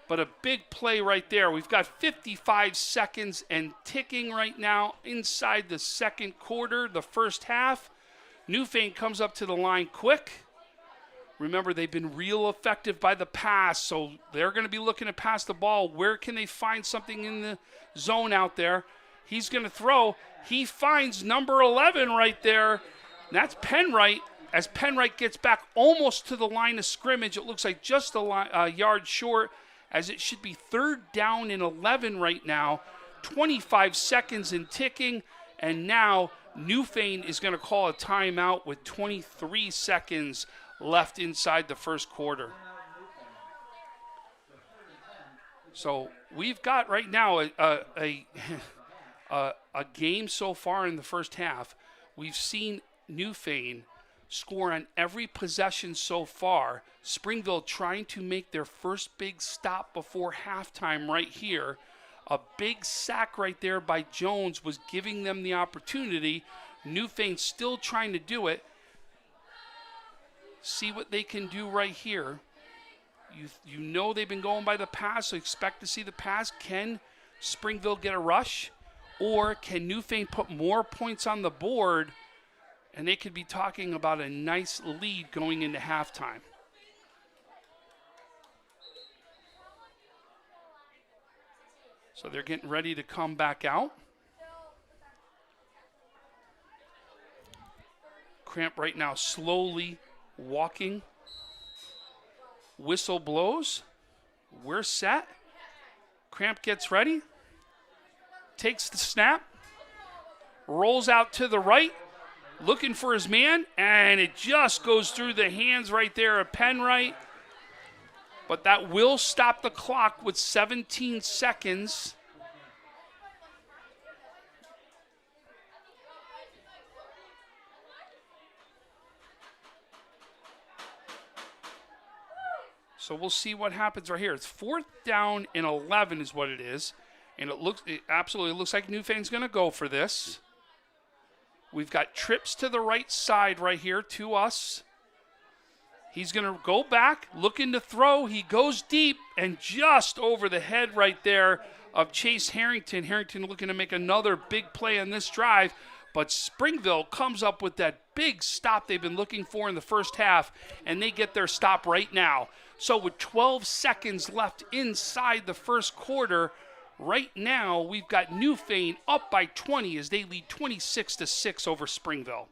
But a big play right there. We've got 55 seconds and ticking right now inside the second quarter, the first half. Newfane comes up to the line quick. Remember, they've been real effective by the pass, so they're going to be looking to pass the ball. Where can they find something in the zone out there? He's going to throw. He finds number 11 right there. And that's Penwright. As Penwright gets back almost to the line of scrimmage, it looks like just a yard short, as it should be third down and 11 right now. 25 seconds and ticking, and now Newfane is going to call a timeout with 23 seconds left inside the first quarter. So we've got right now a game so far in the first half. We've seen Newfane score on every possession so far. Springville trying to make their first big stop before halftime right here. A big sack right there by Jones was giving them the opportunity. Newfane still trying to do it. See what they can do right here. You know they've been going by the pass, so expect to see the pass. Can Springville get a rush? Or can Newfane put more points on the board? And they could be talking about a nice lead going into halftime. So they're getting ready to come back out. Cramp right now slowly walking. Whistle blows. We're set. Cramp gets ready. Takes the snap. Rolls out to the right. Looking for his man, and it just goes through the hands right there of Penwright. But that will stop the clock with 17 seconds. So we'll see what happens right here. It's fourth down and 11 is what it is. And it absolutely looks like Newfane's going to go for this. We've got trips to the right side right here to us. He's going to go back, looking to throw. He goes deep and just over the head right there of Chase Harrington. Harrington looking to make another big play on this drive. But Springville comes up with that big stop they've been looking for in the first half, and they get their stop right now. So with 12 seconds left inside the first quarter, right now, we've got Newfane up by 20 as they lead 26-6 over Springville.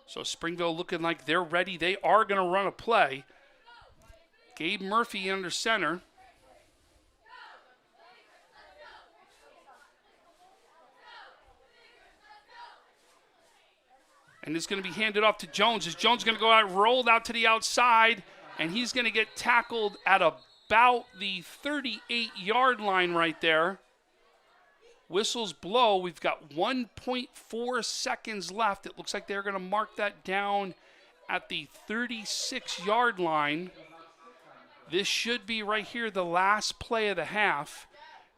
So Springville looking like they're ready. They are going to run a play. Gabe Murphy under center. And it's going to be handed off to Jones. As Jones is going to go out, rolled out to the outside, and he's going to get tackled at about the 38-yard line right there. Whistles blow. We've got 1.4 seconds left. It looks like they're going to mark that down at the 36-yard line. This should be right here, the last play of the half.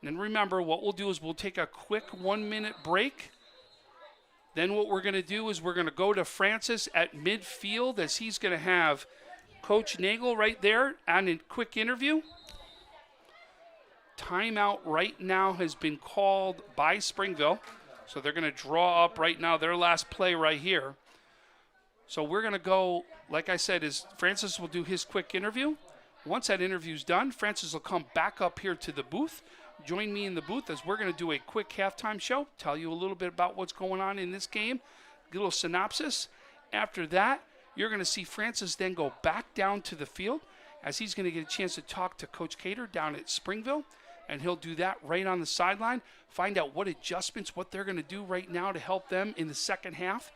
And then remember, what we'll do is we'll take a quick 1-minute break. Then what we're going to do is we're going to go to Francis at midfield as he's going to have Coach Nagel right there on a quick interview. Timeout right now has been called by Springville. So they're going to draw up right now their last play right here. So we're going to go, like I said, is Francis will do his quick interview. Once that interview's done, Francis will come back up here to the booth. Join me in the booth as we're going to do a quick halftime show, tell you a little bit about what's going on in this game, a little synopsis. After that, you're going to see Francis then go back down to the field as he's going to get a chance to talk to Coach Cater down at Springville, and he'll do that right on the sideline, find out what adjustments, what they're going to do right now to help them in the second half.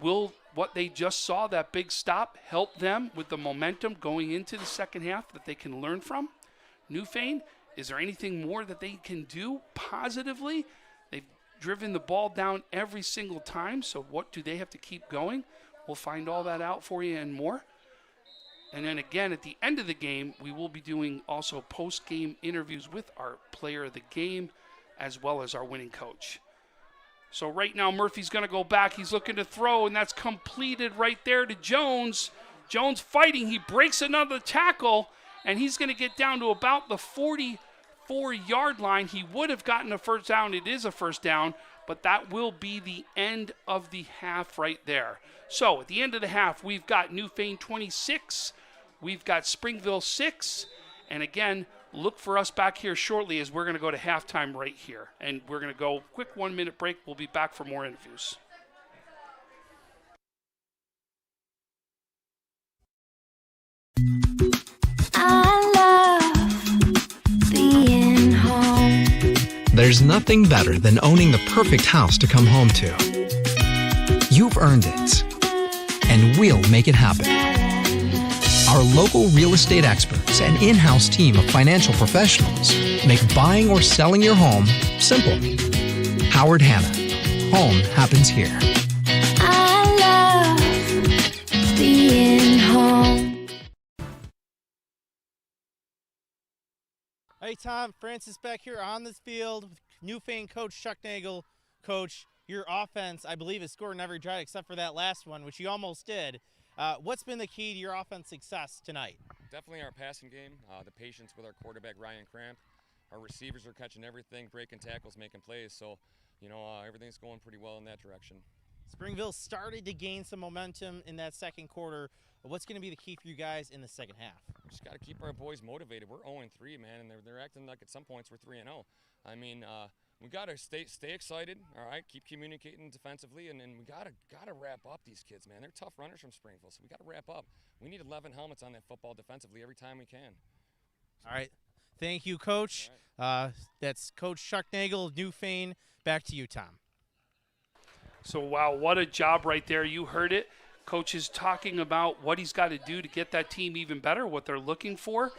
Will what they just saw, that big stop, help them with the momentum going into the second half that they can learn from? Newfane, is there anything more that they can do positively? They've driven the ball down every single time, so what do they have to keep going? We'll find all that out for you and more. And then again, at the end of the game, we will be doing also post-game interviews with our player of the game as well as our winning coach. So right now, Murphy's going to go back. He's looking to throw, and that's completed right there to Jones. Jones fighting. He breaks another tackle, and he's going to get down to about the 44-yard line. He would have gotten a first down. It is a first down, but that will be the end of the half right there. So at the end of the half, we've got Newfane 26. We've got Springville 6. And again, look for us back here shortly as we're going to go to halftime right here. And we're going to go quick 1-minute break. We'll be back for more interviews. I love being home. There's nothing better than owning the perfect house to come home to. You've earned it, and we'll make it happen. Our local real estate experts and in-house team of financial professionals make buying or selling your home simple. Howard Hanna. Home happens here. I love being home. Hey, Tom, Francis back here on this field with Newfane coach Chuck Nagel. Coach, your offense, I believe, has scored in every drive except for that last one, which you almost did. What's been the key to your offense success tonight? Definitely our passing game, the patience with our quarterback, Ryan Cramp. Our receivers are catching everything, breaking tackles, making plays. So, everything's going pretty well in that direction. Springville started to gain some momentum in that second quarter. What's going to be the key for you guys in the second half? We just got to keep our boys motivated. We're 0-3, man, and they're acting like at some points we're 3-0. I mean, we got to stay excited, all right, keep communicating defensively, and we got to wrap up these kids, man. They're tough runners from Springville, so we got to wrap up. We need 11 helmets on that football defensively every time we can. All right. Thank you, Coach. Right. That's Coach Chuck Nagel of Newfane. Back to you, Tom. So, wow, what a job right there. You heard it. Coach is talking about what he's got to do to get that team even better, what they're looking for,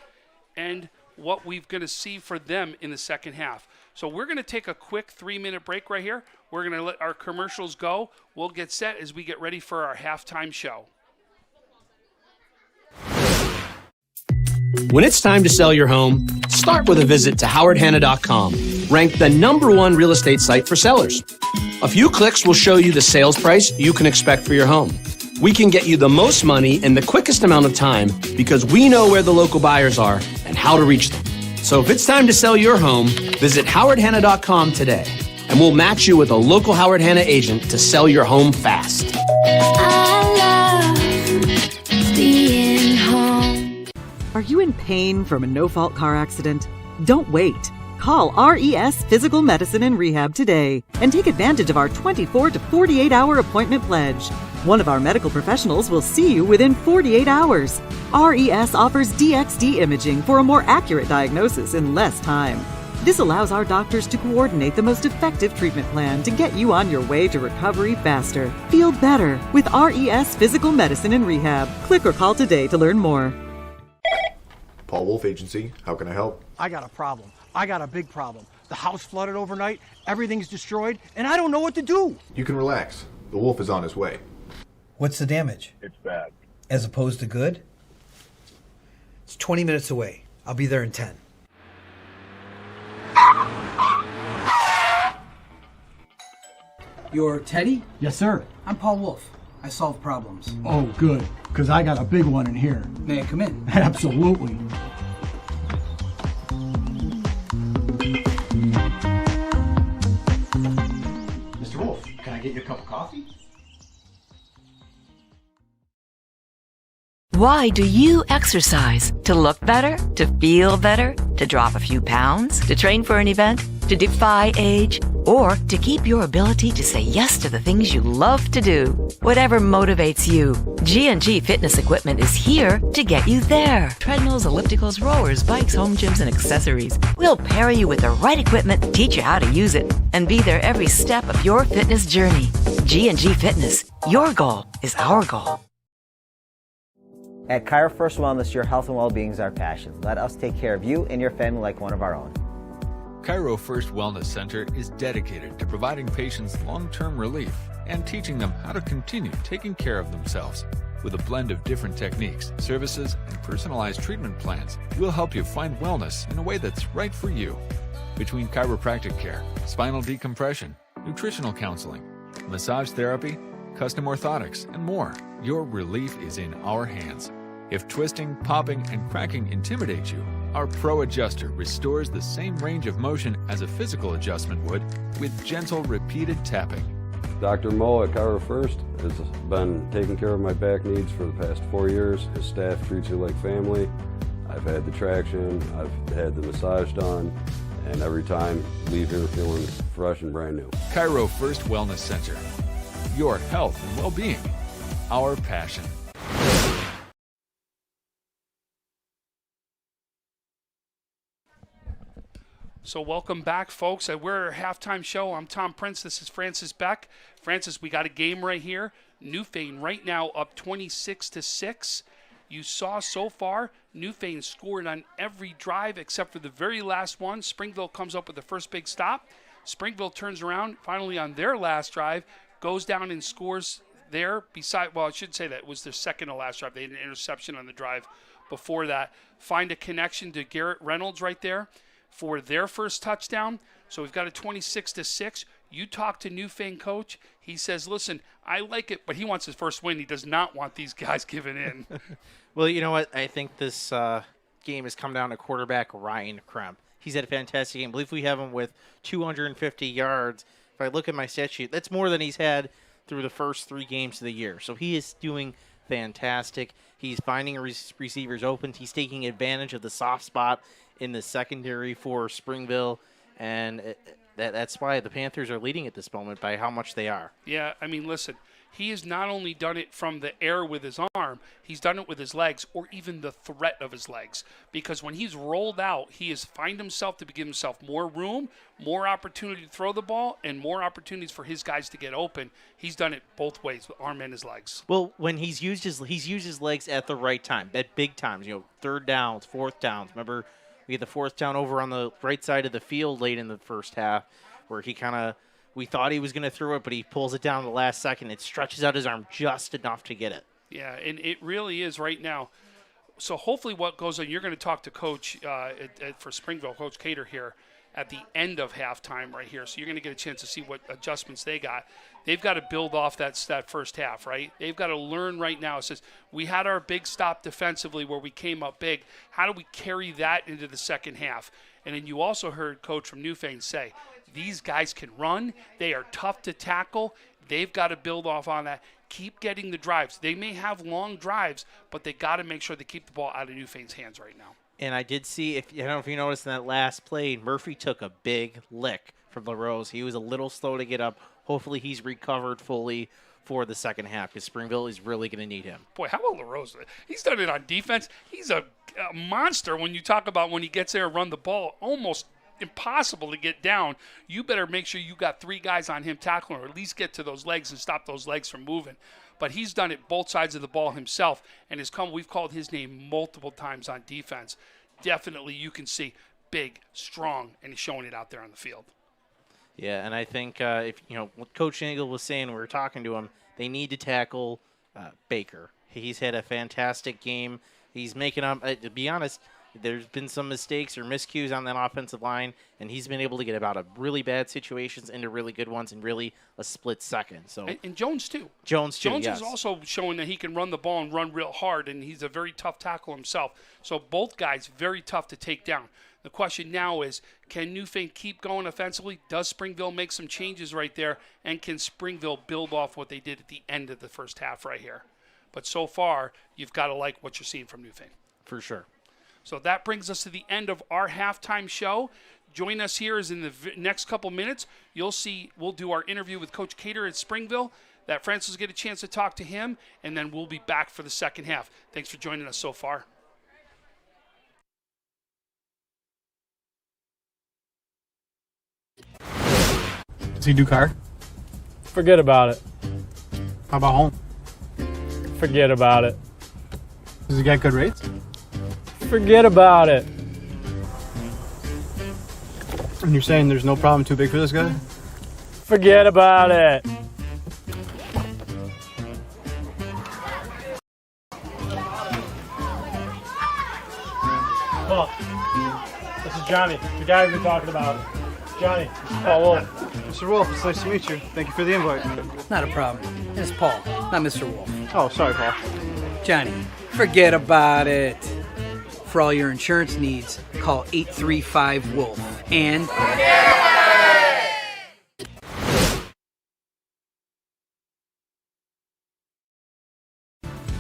and what we're going to see for them in the second half. So we're going to take a quick 3-minute break right here. We're going to let our commercials go. We'll get set as we get ready for our halftime show. When it's time to sell your home, start with a visit to howardhanna.com, ranked the #1 real estate site for sellers. A few clicks will show you the sales price you can expect for your home. We can get you the most money in the quickest amount of time because we know where the local buyers are and how to reach them. So if it's time to sell your home, visit howardhanna.com today, and we'll match you with a local Howard Hanna agent to sell your home fast. I love being home. Are you in pain from a no-fault car accident? Don't wait. Call RES Physical Medicine and Rehab today and take advantage of our 24 to 48-hour appointment pledge. One of our medical professionals will see you within 48 hours. RES offers DXD imaging for a more accurate diagnosis in less time. This allows our doctors to coordinate the most effective treatment plan to get you on your way to recovery faster. Feel better with RES Physical Medicine and Rehab. Click or call today to learn more. Paul Wolf Agency, how can I help? I got a problem. I got a big problem. The house flooded overnight, everything's destroyed, and I don't know what to do. You can relax. The wolf is on his way. What's the damage? It's bad. As opposed to good? It's 20 minutes away. I'll be there in 10. You're Teddy? Yes, sir. I'm Paul Wolf. I solve problems. Oh, good, because I got a big one in here. May I come in? Absolutely. Mr. Wolf, can I get you a cup of coffee? Why do you exercise? To look better? To feel better? To drop a few pounds? To train for an event? To defy age? Or to keep your ability to say yes to the things you love to do? Whatever motivates you, G&G Fitness Equipment is here to get you there. Treadmills, ellipticals, rowers, bikes, home gyms, and accessories. We'll pair you with the right equipment, teach you how to use it, and be there every step of your fitness journey. G&G Fitness. Your goal is our goal. At Chiro First Wellness, your health and well-being is our passion. Let us take care of you and your family like one of our own. Chiro First Wellness Center is dedicated to providing patients long-term relief and teaching them how to continue taking care of themselves. With a blend of different techniques, services, and personalized treatment plans, we'll help you find wellness in a way that's right for you. Between chiropractic care, spinal decompression, nutritional counseling, massage therapy, custom orthotics, and more, your relief is in our hands. If twisting, popping, and cracking intimidate you, our Pro Adjuster restores the same range of motion as a physical adjustment would with gentle, repeated tapping. Dr. Mo at Chiro First has been taking care of my back needs for the past 4 years. His staff treats you like family. I've had the traction, I've had the massage done, and every time leave here feeling fresh and brand new. Chiro First Wellness Center. Your health and well-being. Our passion. So welcome back, folks. We're our halftime show. I'm Tom Prince. This is Francis Beck. Francis, we got a game right here. Newfane right now up 26-6. You saw so far, Newfane scored on every drive except for the very last one. Springville comes up with the first big stop. Springville turns around finally on their last drive, goes down and scores there. Well, I should say that it was their second to last drive. They had an interception on the drive before that. Find a connection to Garrett Reynolds right there for their first touchdown. So we've got a 26-6. You talk to Newfane coach. He says, listen, I like it, but he wants his first win. He does not want these guys giving in. Well, you know what? I think this game has come down to quarterback Ryan Kremp. He's had a fantastic game. I believe we have him with 250 yards. If I look at my stat sheet, that's more than he's had through the first 3 games of the year. So he is doing fantastic. He's finding receivers open. He's taking advantage of the soft spot in the secondary for Springville, and that's why the Panthers are leading at this moment by how much they are. Yeah, I mean, listen, he has not only done it from the air with his arm, he's done it with his legs or even the threat of his legs. Because when he's rolled out, he has found himself to give himself more room, more opportunity to throw the ball, and more opportunities for his guys to get open. He's done it both ways, with arm and his legs. Well, when he's used his legs at the right time, at big times, third downs, fourth downs. Remember, we had the fourth down over on the right side of the field late in the first half where we thought he was going to throw it, but he pulls it down at the last second. It stretches out his arm just enough to get it. Yeah, and it really is right now. So hopefully what goes on, you're going to talk to Coach for Springville, Coach Cater here at the end of halftime right here. So you're going to get a chance to see what adjustments they got. They've got to build off that first half, right? They've got to learn right now. It says, we had our big stop defensively where we came up big. How do we carry that into the second half? And then you also heard Coach from Newfane say, these guys can run. They are tough to tackle. They've got to build off on that. Keep getting the drives. They may have long drives, but they got to make sure they keep the ball out of Newfane's hands right now. And I did see, I don't know if you noticed in that last play, Murphy took a big lick from LaRose. He was a little slow to get up. Hopefully he's recovered fully for the second half because Springville is really going to need him. Boy, how about LaRose? He's done it on defense. He's a monster when you talk about when he gets there and run the ball. Almost impossible to get down. You better make sure you got 3 guys on him tackling or at least get to those legs and stop those legs from moving. But he's done it both sides of the ball himself and we've called his name multiple times on defense. Definitely you can see big, strong, and he's showing it out there on the field. Yeah, and I think if what Coach Engel was saying when we were talking to him, they need to tackle Baker. He's had a fantastic game. He's making up. To be honest, there's been some mistakes or miscues on that offensive line, and he's been able to get about a really bad situations into really good ones in really a split second. So and Jones too. Jones is yes. also showing that he can run the ball and run real hard, and he's a very tough tackle himself. So both guys very tough to take down. The question now is, can Newfane keep going offensively? Does Springville make some changes right there? And can Springville build off what they did at the end of the first half right here? But so far, you've got to like what you're seeing from Newfane. For sure. So that brings us to the end of our halftime show. Join us here as in the next couple minutes. You'll see we'll do our interview with Coach Cater at Springville. That Francis will get a chance to talk to him, and then we'll be back for the second half. Thanks for joining us so far. Does he do car? Forget about it. How about home? Forget about it. Does he get good rates? Forget about it. And you're saying there's no problem too big for this guy? Forget about it. Paul, this is Johnny, the guy we've been talking about. Johnny, Paul Wolf. Mr. Wolf, it's nice to meet you. Thank you for the invite. Not a problem. It's Paul, not Mr. Wolf. Oh, sorry, Paul. Johnny, forget about it. For all your insurance needs, call 835-WOLF. And...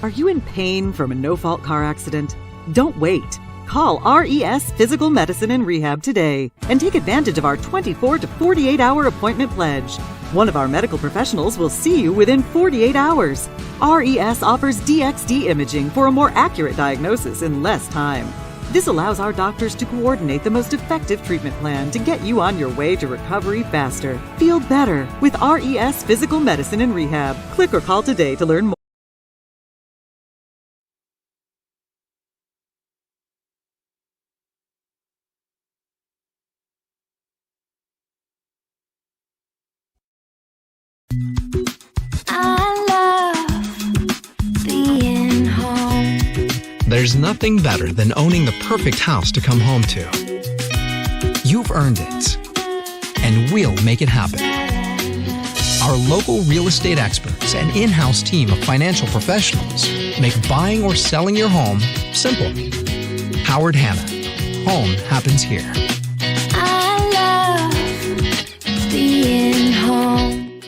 Are you in pain from a no-fault car accident? Don't wait. Call RES Physical Medicine and Rehab today and take advantage of our 24 to 48-hour appointment pledge. One of our medical professionals will see you within 48 hours. RES offers DXD imaging for a more accurate diagnosis in less time. This allows our doctors to coordinate the most effective treatment plan to get you on your way to recovery faster. Feel better with RES Physical Medicine and Rehab. Click or call today to learn more. There's nothing better than owning the perfect house to come home to. You've earned it, and we'll make it happen. Our local real estate experts and in-house team of financial professionals make buying or selling your home simple. Howard Hanna. Home happens here. I love being home.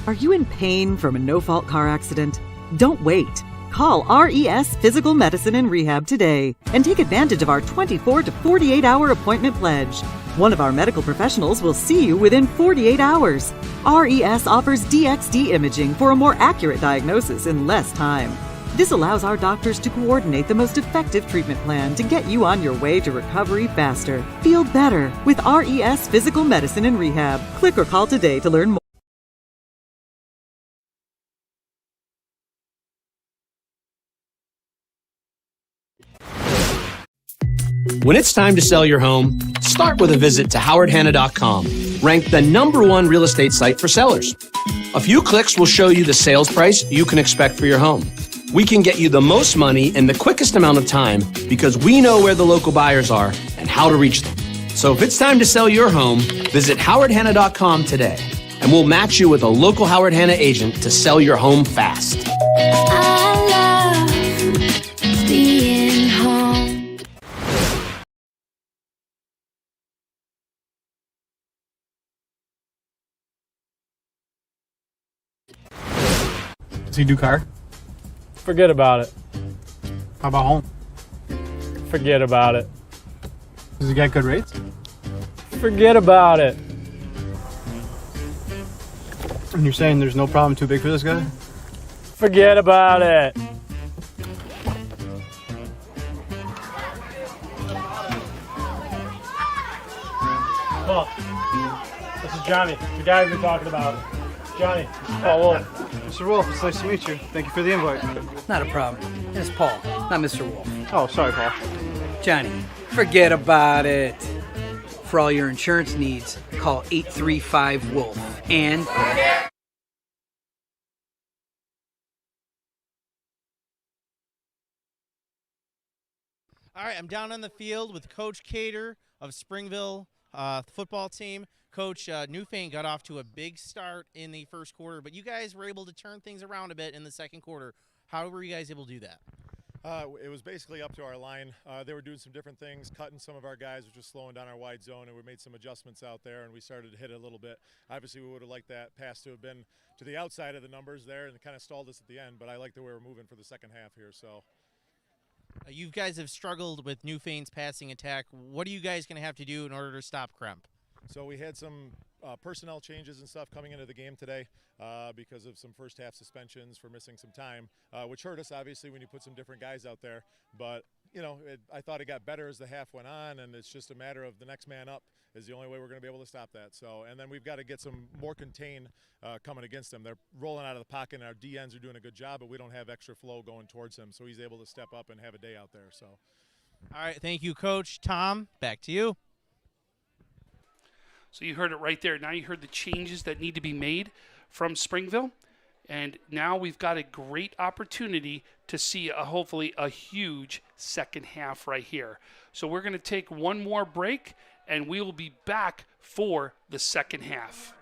Are you in pain from a no-fault car accident? Don't wait. Call RES Physical Medicine and Rehab today and take advantage of our 24 to 48-hour appointment pledge. One of our medical professionals will see you within 48 hours. RES offers DXD imaging for a more accurate diagnosis in less time. This allows our doctors to coordinate the most effective treatment plan to get you on your way to recovery faster. Feel better with RES Physical Medicine and Rehab. Click or call today to learn more. When it's time to sell your home, start with a visit to howardhanna.com, ranked the #1 real estate site for sellers. A few clicks will show you the sales price you can expect for your home. We can get you the most money in the quickest amount of time because we know where the local buyers are and how to reach them. So if it's time to sell your home, visit howardhanna.com today, and we'll match you with a local Howard Hanna agent to sell your home fast. I love being home. Does he do car? Forget about it. How about home? Forget about it. Does he get good rates? Forget about it. And you're saying there's no problem too big for this guy? Forget about it. Paul, this is Johnny, the guy we've been talking about. Johnny, Paul Wolf. Mr. Wolf, it's nice to meet you. Thank you for the invite. Not a problem. It's Paul, not Mr. Wolf. Oh, sorry, Paul. Johnny, forget about it. For all your insurance needs, call 835-WOLF. And... All right, I'm down on the field with Coach Cater of Springville football team. Coach, Newfane got off to a big start in the first quarter, but you guys were able to turn things around a bit in the second quarter. How were you guys able to do that? It was basically up to our line. They were doing some different things, cutting some of our guys, which was slowing down our wide zone, and we made some adjustments out there, and we started to hit it a little bit. Obviously, we would have liked that pass to have been to the outside of the numbers there, and it kind of stalled us at the end, but I like the way we're moving for the second half here. So. You guys have struggled with Newfane's passing attack. What are you guys going to have to do in order to stop Kremp? So we had some personnel changes and stuff coming into the game today because of some first half suspensions for missing some time, which hurt us obviously when you put some different guys out there. But you know, I thought it got better as the half went on, and it's just a matter of the next man up is the only way we're going to be able to stop that. So, and then we've got to get some more contain coming against them. They're rolling out of the pocket, and our DNs are doing a good job, but we don't have extra flow going towards him, so he's able to step up and have a day out there. So, all right, thank you, Coach. Tom, back to you. So you heard it right there. Now you heard the changes that need to be made from Springville. And now we've got a great opportunity to see hopefully a huge second half right here. So we're going to take one more break, and we will be back for the second half.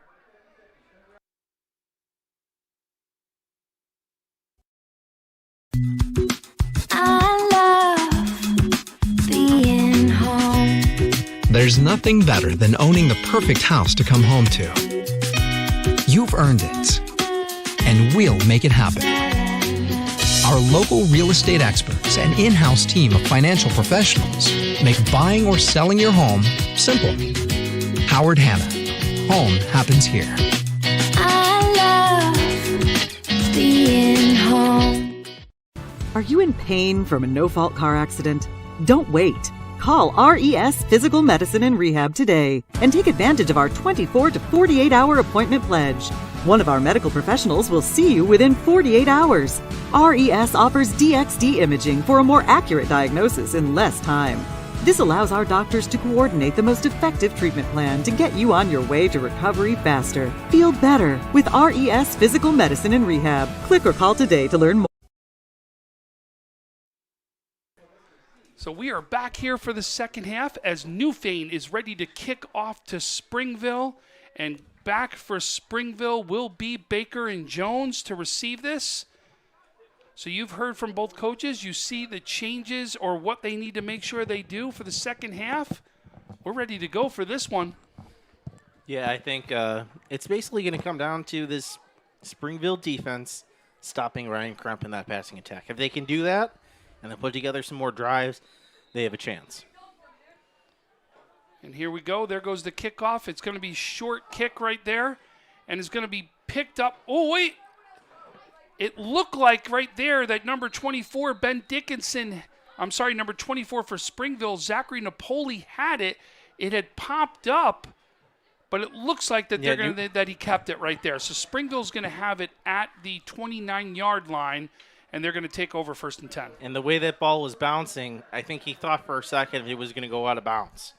I love being home. There's nothing better than owning the perfect house to come home to. You've earned it, and we'll make it happen. Our local real estate experts and in-house team of financial professionals make buying or selling your home simple. Howard Hanna. Home happens here. I love being home. Are you in pain from a no-fault car accident? Don't wait. Call RES Physical Medicine and Rehab today and take advantage of our 24 to 48-hour appointment pledge. One of our medical professionals will see you within 48 hours. RES offers DXD imaging for a more accurate diagnosis in less time. This allows our doctors to coordinate the most effective treatment plan to get you on your way to recovery faster. Feel better with RES Physical Medicine and Rehab. Click or call today to learn more. So we are back here for the second half as Newfane is ready to kick off to Springville. And back for Springville will be Baker and Jones to receive this. So you've heard from both coaches. You see the changes or what they need to make sure they do for the second half. We're ready to go for this one. Yeah, I think it's basically going to come down to this Springville defense stopping Ryan Kremp in that passing attack. If they can do that and then put together some more drives, they have a chance. And here we go. There goes the kickoff. It's going to be short kick right there. And it's going to be picked up. Oh, wait. It looked like right there that number 24, Ben Dickinson, number 24 for Springville, Zachary Napoli had it. It had popped up, but it looks like that that he kept it right there. So Springville's going to have it at the 29-yard line, and they're going to take over 1st and 10. And the way that ball was bouncing, I think he thought for a second it was going to go out of bounds.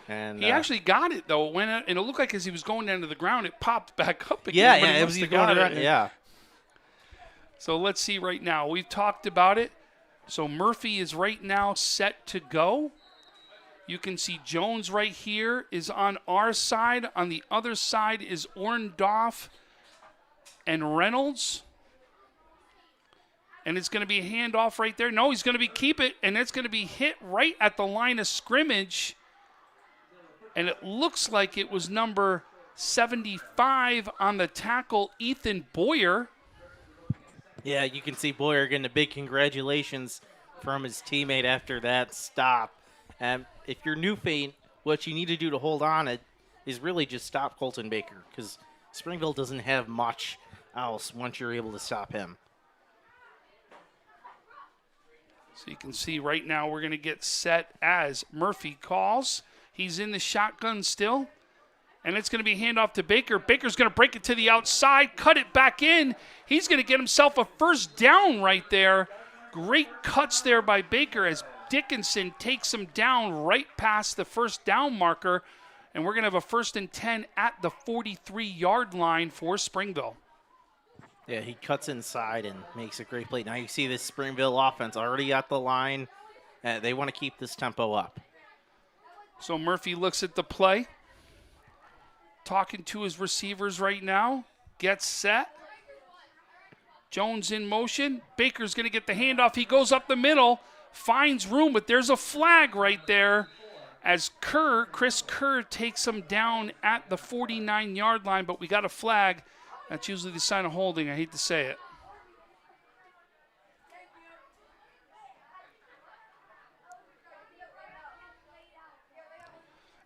And he actually got it, though. And it looked like as he was going down to the ground, it popped back up again. Yeah, it was going around. Yeah. So let's see right now. We've talked about it. So Murphy is right now set to go. You can see Jones right here is on our side. On the other side is Orndorff and Reynolds. And it's going to be a handoff right there. No, he's going to keep it, and it's going to be hit right at the line of scrimmage. And it looks like it was number 75 on the tackle, Ethan Boyer. Yeah, you can see Boyer getting a big congratulations from his teammate after that stop. And if you're Newfane, what you need to do to hold on it is really just stop Colton Baker, because Springville doesn't have much else once you're able to stop him. So you can see right now we're going to get set as Murphy calls. He's in the shotgun still. And it's going to be a handoff to Baker. Baker's going to break it to the outside, cut it back in. He's going to get himself a first down right there. Great cuts there by Baker as Dickinson takes him down right past the first down marker. And we're going to have a 1st and 10 at the 43-yard line for Springville. Yeah, he cuts inside and makes a great play. Now you see this Springville offense already at the line, They want to keep this tempo up. So Murphy looks at the play, talking to his receivers right now, gets set. Jones in motion. Baker's going to get the handoff. He goes up the middle, finds room, but there's a flag right there as Chris Kerr takes him down at the 49-yard line, but we got a flag. That's usually the sign of holding. I hate to say it.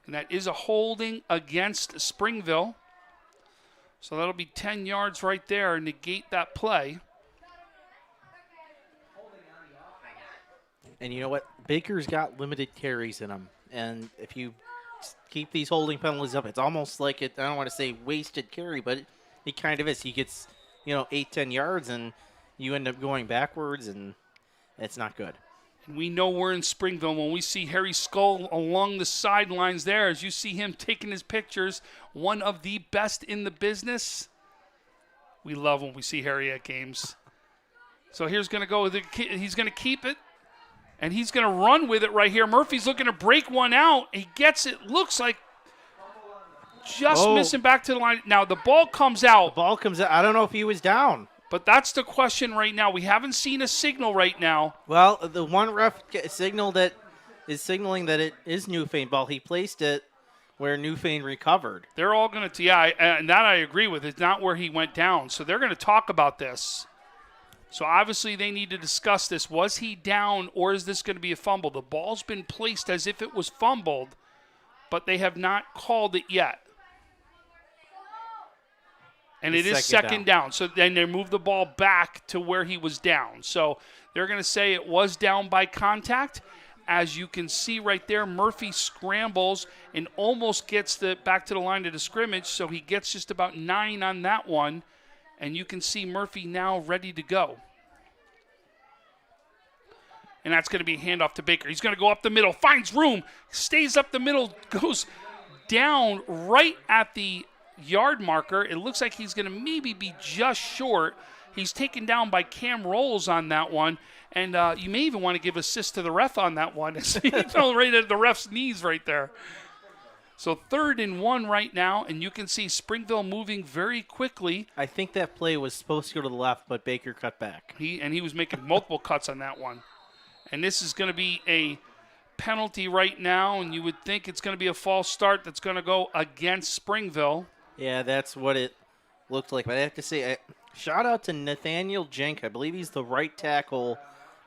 And that is a holding against Springville. So that'll be 10 yards right there, negate that play. And you know what? Baker's got limited carries in him. And if you keep these holding penalties up, it's almost like I don't want to say wasted carry, but it kind of is. He gets, 8-10 yards, and you end up going backwards, and it's not good. And we know we're in Springville when we see Harry Skull along the sidelines there. As you see him taking his pictures, one of the best in the business. We love when we see Harry at games. So here's going to go. He's going to keep it, and he's going to run with it right here. Murphy's looking to break one out. He gets it. Looks like just missing back to the line. Now the ball comes out. The ball comes out. I don't know if he was down. But that's the question right now. We haven't seen a signal right now. Well, the one ref is signaling that it is Newfane ball. He placed it where Newfane recovered. They're all going to, and that I agree with. It's not where he went down. So they're going to talk about this. So obviously they need to discuss this. Was he down, or is this going to be a fumble? The ball's been placed as if it was fumbled, but they have not called it yet. And it is second down. So then they move the ball back to where he was down. So they're going to say it was down by contact. As you can see right there, Murphy scrambles and almost gets back to the line of the scrimmage. So he gets just about 9 on that one. And you can see Murphy now ready to go. And that's going to be a handoff to Baker. He's going to go up the middle, finds room, stays up the middle, goes down right at the yard marker. It looks like he's going to maybe be just short. He's taken down by Cam Rolls on that one. And you may even want to give assist to the ref on that one. Right at the ref's knees right there. So 3rd and 1 right now, and you can see Springville moving very quickly. I think that play was supposed to go to the left, but Baker cut back. He was making multiple cuts on that one. And this is going to be a penalty right now, and you would think it's going to be a false start that's going to go against Springville. Yeah, that's what it looked like. But I have to say, shout out to Nathaniel Jenk. I believe he's the right tackle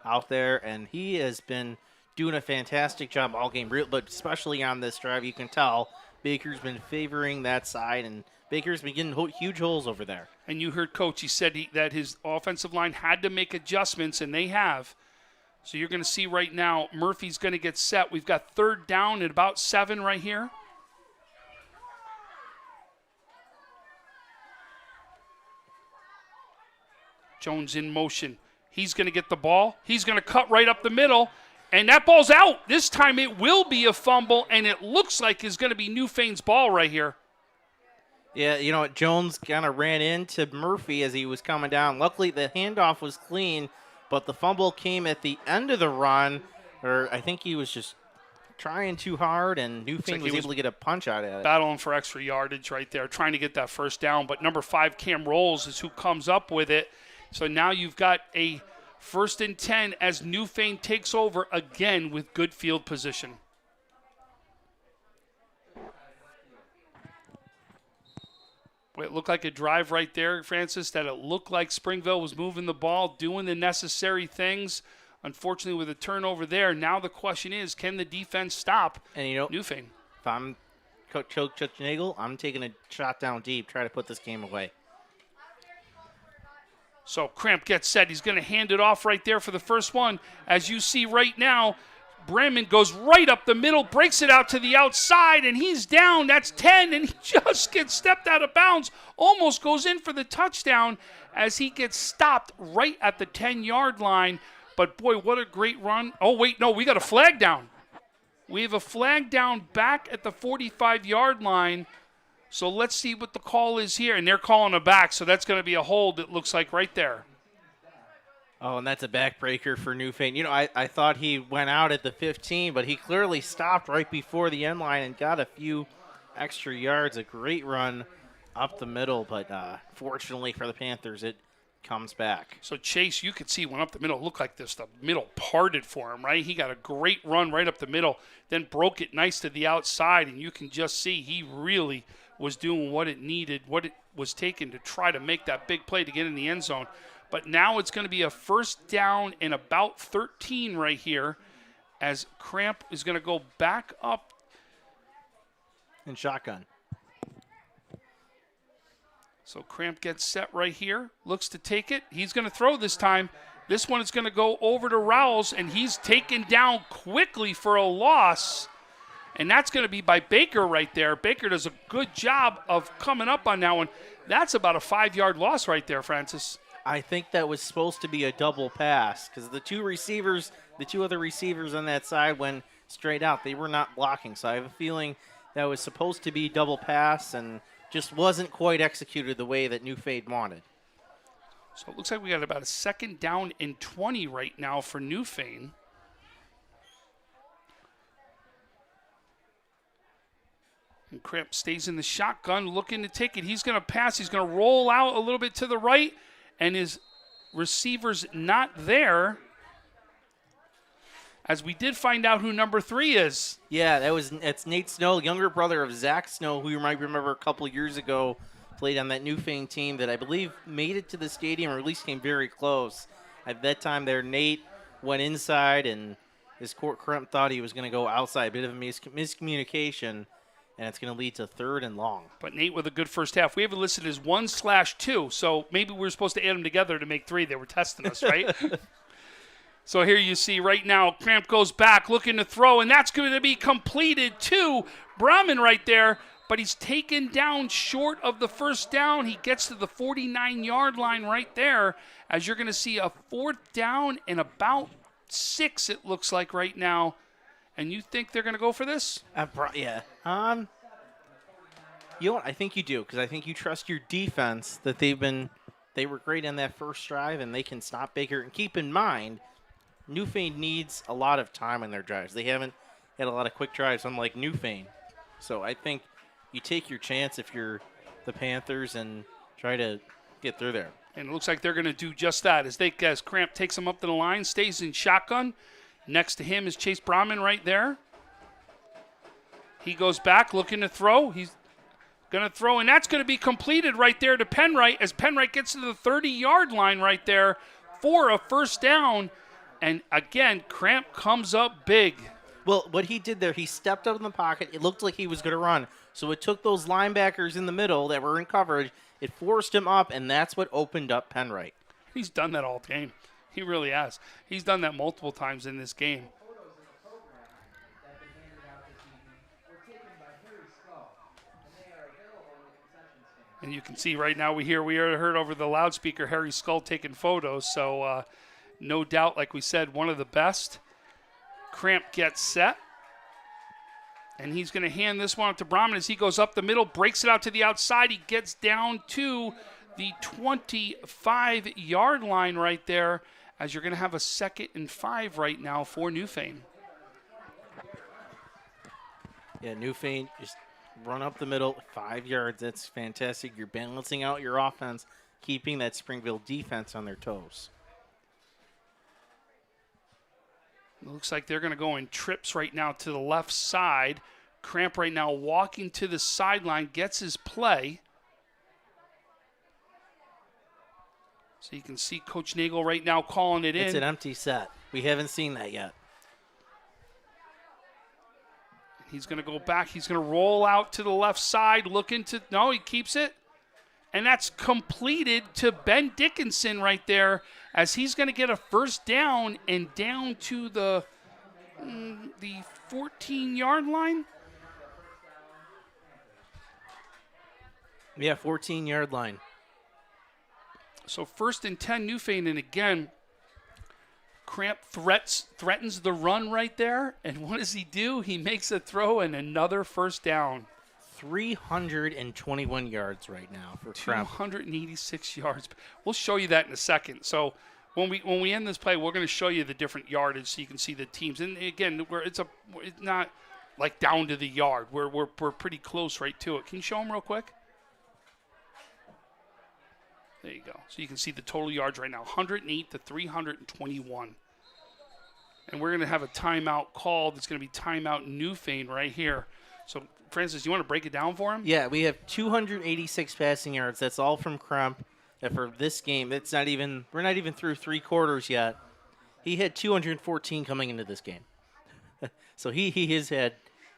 out there, and he has been doing a fantastic job all game, but especially on this drive. You can tell Baker's been favoring that side, and Baker's been getting huge holes over there. And you heard Coach, he said that his offensive line had to make adjustments, and they have. So you're going to see right now Murphy's going to get set. We've got 3rd down at about 7 right here. Jones in motion. He's going to get the ball. He's going to cut right up the middle, and that ball's out. This time it will be a fumble, and it looks like it's going to be Newfane's ball right here. Yeah, you know what? Jones kind of ran into Murphy as he was coming down. Luckily, the handoff was clean, but the fumble came at the end of the run, or I think he was just trying too hard, and Newfane was able to get a punch out of it. Battling for extra yardage right there, trying to get that 1st down. But number 5, Cam Rolls, is who comes up with it. So now you've got a 1st and 10 as Newfane takes over again with good field position. It looked like a drive right there, Francis, that it looked like Springville was moving the ball, doing the necessary things. Unfortunately, with a turnover there, now the question is, can the defense stop Newfane? If I'm Coach Chuchnagel, I'm taking a shot down deep, try to put this game away. So Cramp gets set. He's going to hand it off right there for the first one. As you see right now, Brandman goes right up the middle, breaks it out to the outside, and he's down. That's 10, and he just gets stepped out of bounds. Almost goes in for the touchdown as he gets stopped right at the 10-yard line. But, boy, what a great run. Oh, wait, no, we got a flag down. We have a flag down back at the 45-yard line. So let's see what the call is here. And they're calling it back, so that's going to be a hold, it looks like, right there. Oh, and that's a backbreaker for Newfane. You know, I thought he went out at the 15, but he clearly stopped right before the end line and got a few extra yards. A great run up the middle, but fortunately for the Panthers, it comes back. So, Chase, you could see went up the middle. It looked like this. The middle parted for him, right? He got a great run right up the middle, then broke it nice to the outside, and you can just see he really was doing what it needed, what it was taken to try to make that big play to get in the end zone. But now it's going to be a first down and about 13 right here as Cramp is going to go back up. And shotgun. So Cramp gets set right here, looks to take it. He's going to throw this time. This one is going to go over to Rowles, and he's taken down quickly for a loss. And that's going to be by Baker right there. Baker does a good job of coming up on that one. That's about a 5-yard loss right there, Francis. I think that was supposed to be a double pass because the two other receivers on that side went straight out. They were not blocking. So I have a feeling that was supposed to be double pass and just wasn't quite executed the way that Newfane wanted. So it looks like we got about a second down and 20 right now for Newfane. And Cramp stays in the shotgun, looking to take it. He's going to pass. He's going to roll out a little bit to the right, and his receiver's not there. As we did find out who number 3 is. Yeah, it's Nate Snow, younger brother of Zach Snow, who you might remember a couple years ago played on that Newfane team that I believe made it to the stadium or at least came very close. At that time there, Nate went inside, and his court Cramp thought he was going to go outside. A bit of a miscommunication, and it's going to lead to 3rd and long. But Nate with a good first half. We have it listed as 1/2, so maybe we're supposed to add them together to make 3. They were testing us, right? So here you see right now, Cramp goes back looking to throw, and that's going to be completed to Brahman right there, but he's taken down short of the first down. He gets to the 49-yard line right there, as you're going to see a 4th down and about 6, it looks like right now. And you think they're going to go for this? Yeah. You know what? I think you do, because I think you trust your defense that they were great on that first drive, and they can stop Baker. And keep in mind, Newfane needs a lot of time on their drives. They haven't had a lot of quick drives, unlike Newfane. So I think you take your chance if you're the Panthers and try to get through there. And it looks like they're going to do just that as Cramp takes him up to the line, stays in shotgun. Next to him is Chase Brahman right there. He goes back looking to throw. He's going to throw, and that's going to be completed right there to Penwright as Penwright gets to the 30-yard line right there for a first down. And again, Cramp comes up big. Well, what he did there, he stepped out in the pocket. It looked like he was going to run. So it took those linebackers in the middle that were in coverage. It forced him up, and that's what opened up Penwright. He's done that all game. He really has. He's done that multiple times in this game. And you can see right now we heard over the loudspeaker Harry Skull taking photos. So no doubt, like we said, one of the best. Cramp gets set. And he's going to hand this one up to Brahman as he goes up the middle, breaks it out to the outside. He gets down to the 25-yard line right there, as you're going to have a 2nd and 5 right now for Newfane. Yeah, Newfane just run up the middle, 5 yards. That's fantastic. You're balancing out your offense, keeping that Springville defense on their toes. It looks like they're going to go in trips right now to the left side. Cramp right now walking to the sideline, gets his play. So you can see Coach Nagel right now calling it in. It's an empty set. We haven't seen that yet. He's going to go back. He's going to roll out to the left side, no, he keeps it. And that's completed to Ben Dickinson right there, as he's going to get a first down and down to the 14-yard line. Yeah, 14-yard line. So 1st and 10 Newfane, and again, Cramp threatens the run right there. And what does he do? He makes a throw and another first down. 321 yards right now for Cramp. 286 yards. We'll show you that in a second. So when we end this play, we're going to show you the different yardage so you can see the teams. And again, it's not like down to the yard. We're pretty close right to it. Can you show them real quick? There you go. So you can see the total yards right now, 108 to 321. And we're going to have a timeout called. It's going to be timeout Newfane right here. So, Francis, you want to break it down for him? Yeah, we have 286 passing yards. That's all from Kremp. And for this game, we're not even through 3 quarters yet. He had 214 coming into this game. So he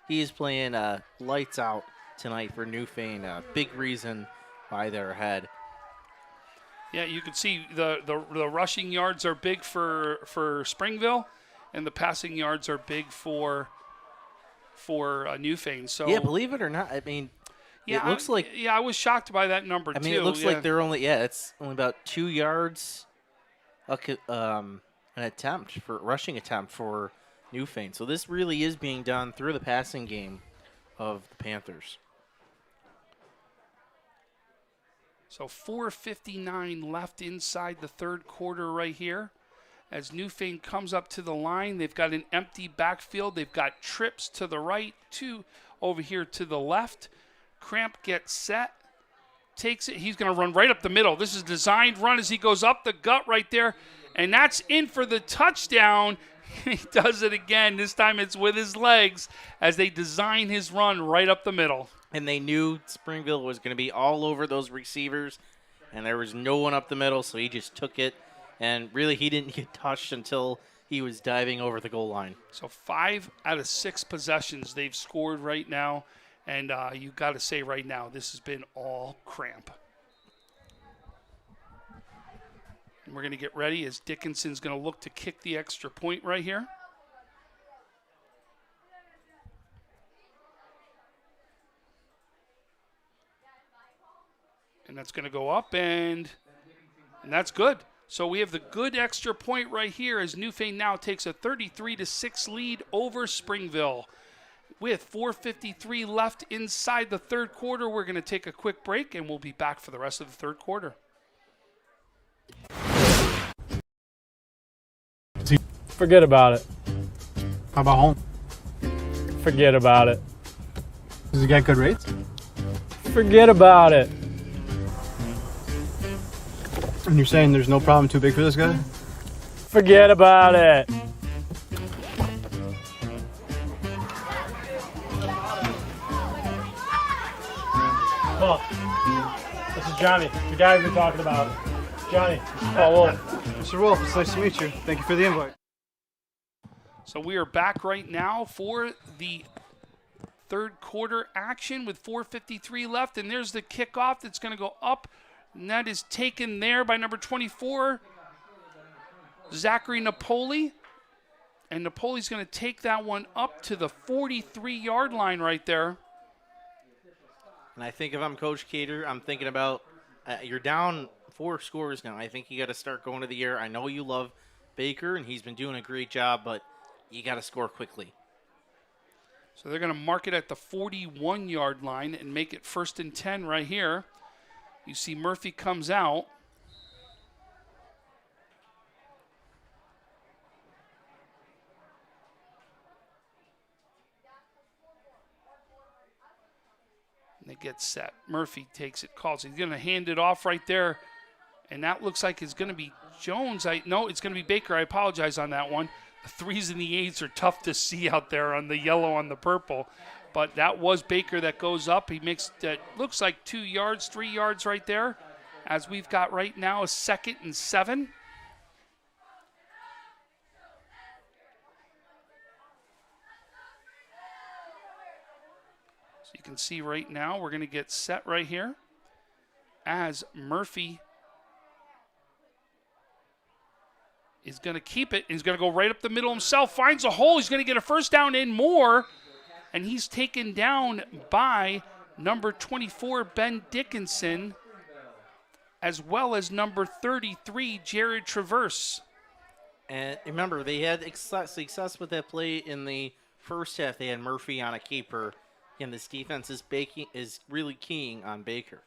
is playing lights out tonight for Newfane. A big reason why they're ahead. Yeah, you can see the rushing yards are big for Springville, and the passing yards are big for Newfane. So yeah, believe it or not, I mean, yeah, it looks like I was shocked by that number too. I mean, it looks like they're it's only about 2 yards, an rushing attempt for Newfane. So this really is being done through the passing game of the Panthers. So 4:59 left inside the third quarter right here. As Newfane comes up to the line, they've got an empty backfield. They've got trips to the right, 2 over here to the left. Kremp gets set, takes it. He's going to run right up the middle. This is a designed run as he goes up the gut right there, and that's in for the touchdown. He does it again. This time it's with his legs as they design his run right up the middle. And they knew Springville was going to be all over those receivers, and there was no one up the middle, so he just took it. And really, he didn't get touched until he was diving over the goal line. So 5 out of 6 possessions they've scored right now. And you got to say right now, this has been all Kremp. And we're going to get ready as Dickinson's going to look to kick the extra point right here. And that's going to go up, and that's good. So we have the good extra point right here as Newfane now takes a 33-6 lead over Springville. With 4:53 left inside the third quarter, we're going to take a quick break, and we'll be back for the rest of the third quarter. Forget about it. How about home? Forget about it. Does he get good rates? Forget about it. And you're saying there's no problem too big for this guy? Forget about it. Well, this is Johnny, the guy we've been talking about. Johnny, Paul Wolf. Mr. Wolf, it's nice to meet you. Thank you for the invite. So we are back right now for the third quarter action with 4:53 left, and there's the kickoff that's going to go up, and that is taken there by number 24, Zachary Napoli. And Napoli's going to take that one up to the 43-yard line right there. And I think if I'm Coach Cater, I'm thinking about you're down 4 scores now. I think you got to start going to the air. I know you love Baker, and he's been doing a great job, but you got to score quickly. So they're going to mark it at the 41-yard line and make it 1st and 10 right here. You see Murphy comes out. They get set. Murphy takes it, calls it. He's going to hand it off right there. And that looks like it's going to be Jones. No, it's going to be Baker. I apologize on that one. The 3s and the 8s are tough to see out there on the yellow, on the purple. But that was Baker that goes up. He makes that, looks like 2 yards, 3 yards right there. As we've got right now a 2nd and 7. So you can see right now we're going to get set right here as Murphy is going to keep it. He's going to go right up the middle himself, finds a hole. He's going to get a 1st down and more, and he's taken down by number 24, Ben Dickinson, as well as number 33, Jared Traverse. And remember, they had success with that play in the first half. They had Murphy on a keeper, and this defense is really keying on Baker.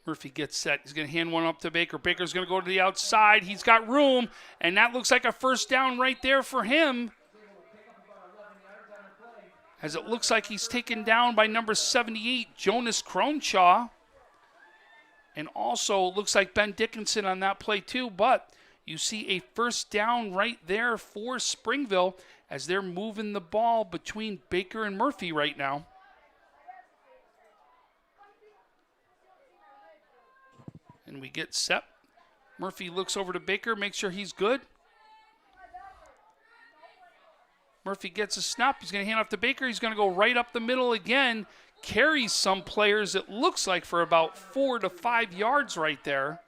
Murphy gets set. He's going to hand one up to Baker. Baker's going to go to the outside. He's got room, and that looks like a first down right there for him. As it looks like he's taken down by number 78, Jonas Cronshaw. And also looks like Ben Dickinson on that play too, but you see a first down right there for Springville as they're moving the ball between Baker and Murphy right now. And we get set. Murphy looks over to Baker, makes sure he's good. Murphy gets a snap. He's going to hand off to Baker. He's going to go right up the middle again. Carries some players, it looks like, for about 4 to 5 yards right there.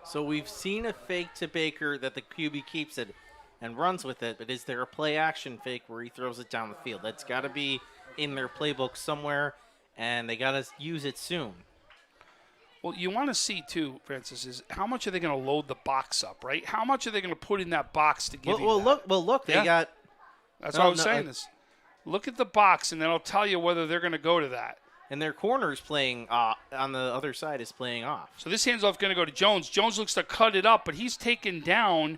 So we've seen a fake to Baker that the QB keeps it and runs with it, but is there a play action fake where he throws it down the field? That's got to be in their playbook somewhere, and they got to use it soon. Well, you want to see, too, Francis, is how much are they going to load the box up, right? How much are they going to put in that box to give you that? Look, they got... That's what I was saying is, look at the box, and then I'll tell you whether they're going to go to that. And their corner's playing on the other side is playing off. So this handoff going to go to Jones. Jones looks to cut it up, but he's taken down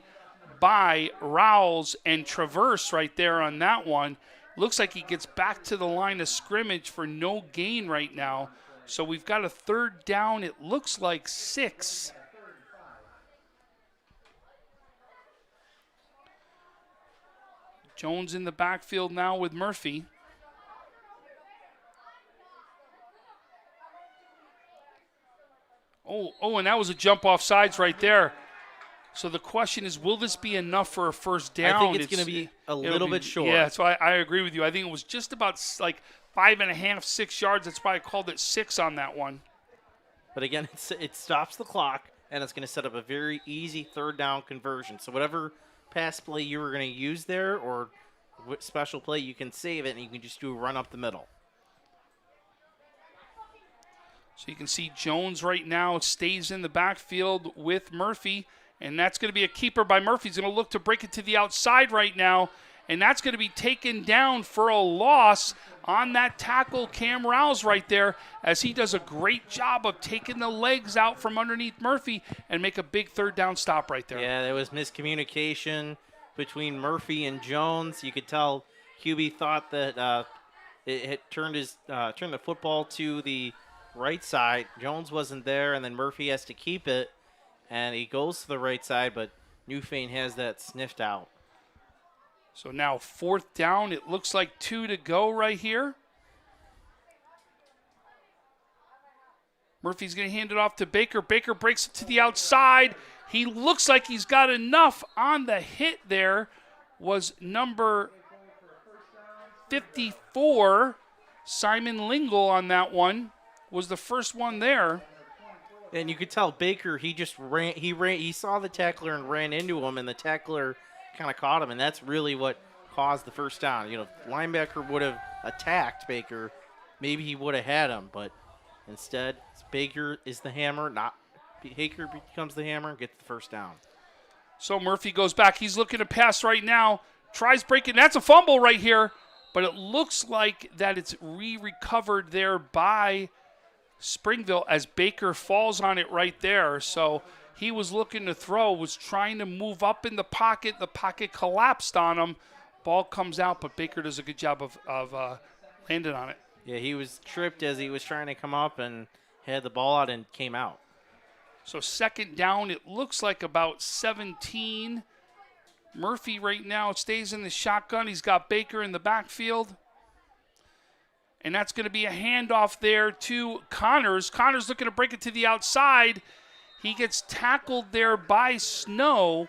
by Rowles and Traverse right there on that one. Looks like he gets back to the line of scrimmage for no gain right now. So we've got a third down. It looks like 6. Jones in the backfield now with Murphy. Oh, and that was a jump off sides right there. So the question is, will this be enough for a first down? I think it's going to be a little bit short. Yeah, so I agree with you. I think it was just about like 5.5, 6 yards. That's why I called it 6 on that one. But again, it stops the clock, and it's going to set up a very easy third down conversion. So whatever pass play you were going to use there or special play, you can save it, and you can just do a run up the middle. So you can see Jones right now stays in the backfield with Murphy, and that's going to be a keeper by Murphy. He's going to look to break it to the outside right now, and that's going to be taken down for a loss on that tackle, Cam Rouse right there, as he does a great job of taking the legs out from underneath Murphy and make a big third down stop right there. Yeah, there was miscommunication between Murphy and Jones. You could tell QB thought that it had turned the football to the right side. Jones wasn't there, and then Murphy has to keep it, and he goes to the right side, but Newfane has that sniffed out. So now 4th down. It looks like 2 to go right here. Murphy's going to hand it off to Baker. Baker breaks it to the outside. He looks like he's got enough on the hit there. Was number 54, Simon Lingle on that one. Was the first one there. And you could tell Baker, he just ran. He saw the tackler and ran into him, and the tackler kind of caught him, and that's really what caused the first down. You know, if linebacker would have attacked Baker, maybe he would have had him, but instead, Baker is the hammer, not Baker becomes the hammer and gets the first down. So Murphy goes back. He's looking to pass right now. Tries breaking. That's a fumble right here, but it looks like that it's recovered there by Springville as Baker falls on it right there. So he was looking to throw, was trying to move up in the pocket. The pocket collapsed on him. Ball comes out, but Baker does a good job of landing on it. Yeah, he was tripped as he was trying to come up and had the ball out and came out. So 2nd down, it looks like about 17. Murphy right now stays in the shotgun. He's got Baker in the backfield. And that's going to be a handoff there to Connors. Connors looking to break it to the outside. He gets tackled there by Snow,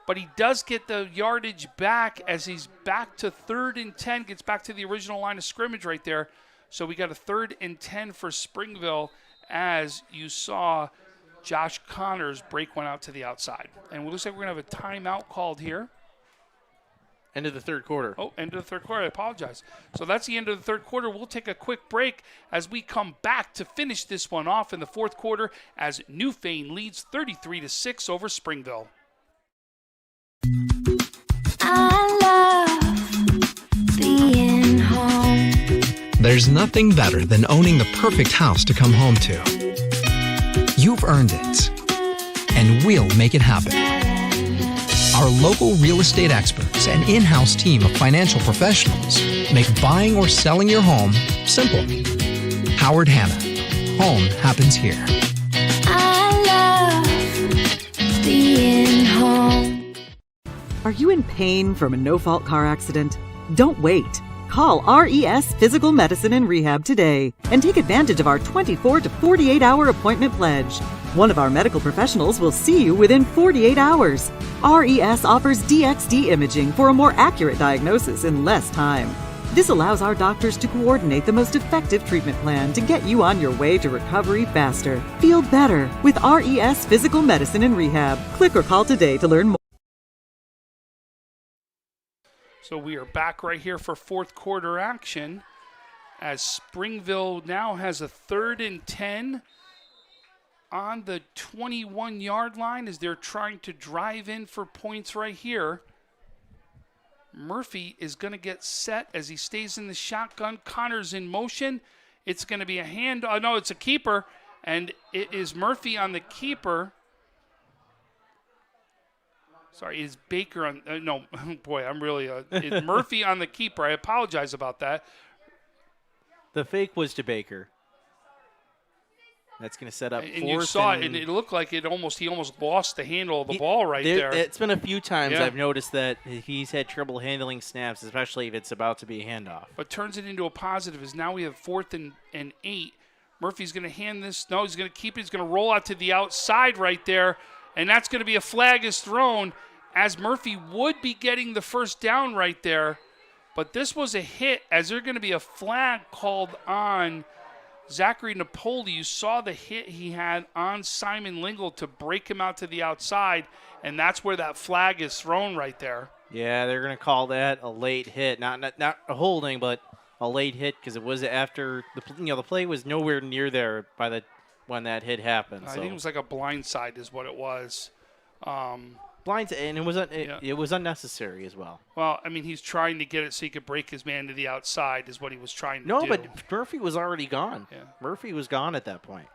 but he does get the yardage back as he's back to 3rd and 10, gets back to the original line of scrimmage right there. So we got a 3rd and 10 for Springville as you saw Josh Connors break one out to the outside. And it looks like we're going to have a timeout called here. End of the third quarter. Oh, end of the third quarter. I apologize. So that's the end of the third quarter. We'll take a quick break as we come back to finish this one off in the 4th quarter as Newfane leads 33-6 over Springville. I love being home. There's nothing better than owning the perfect house to come home to. earned it. And we'll make it happen. Our local real estate experts and in-house team of financial professionals make buying or selling your home simple. Howard Hanna. Home happens here. I love being home. Are you in pain from a no-fault car accident? Don't wait. Call RES Physical Medicine and Rehab today and take advantage of our 24 to 48-hour appointment pledge. One of our medical professionals will see you within 48 hours. RES offers DXD imaging for a more accurate diagnosis in less time. This allows our doctors to coordinate the most effective treatment plan to get you on your way to recovery faster. Feel better with RES Physical Medicine and Rehab. Click or call today to learn more. So we are back right here for fourth quarter action as Springville now has a 3rd and 10 on the 21-yard line as they're trying to drive in for points right here. Murphy is going to get set as he stays in the shotgun. Connor's in motion. It's going to be a hand. Oh, no, it's a keeper, and it is Murphy on the keeper. Sorry, is Baker on? No, boy, I'm really. Is Murphy on the keeper? I apologize about that. The fake was to Baker. That's going to set up. And you saw it, and it looked like he almost lost the handle of the ball right there. It's been a few times I've noticed that he's had trouble handling snaps, especially if it's about to be a handoff. But turns it into a positive as now we have 4th and 8. Murphy's going to hand this. No, he's going to keep it. He's going to roll out to the outside right there. And that's going to be a flag is thrown as Murphy would be getting the first down right there. But this was a hit as there's going to be a flag called on Zachary Napoli. You saw the hit he had on Simon Lingle to break him out to the outside, and that's where that flag is thrown right there. Yeah, they're going to call that a late hit. Not a holding, but a late hit because it was after the play was nowhere near there when that hit happened. I think it was like a blind side is what it was. Blind, and it was unnecessary as well. Well, I mean, he's trying to get it so he could break his man to the outside is what he was trying to do. No, but Murphy was already gone. Yeah. Murphy was gone at that point.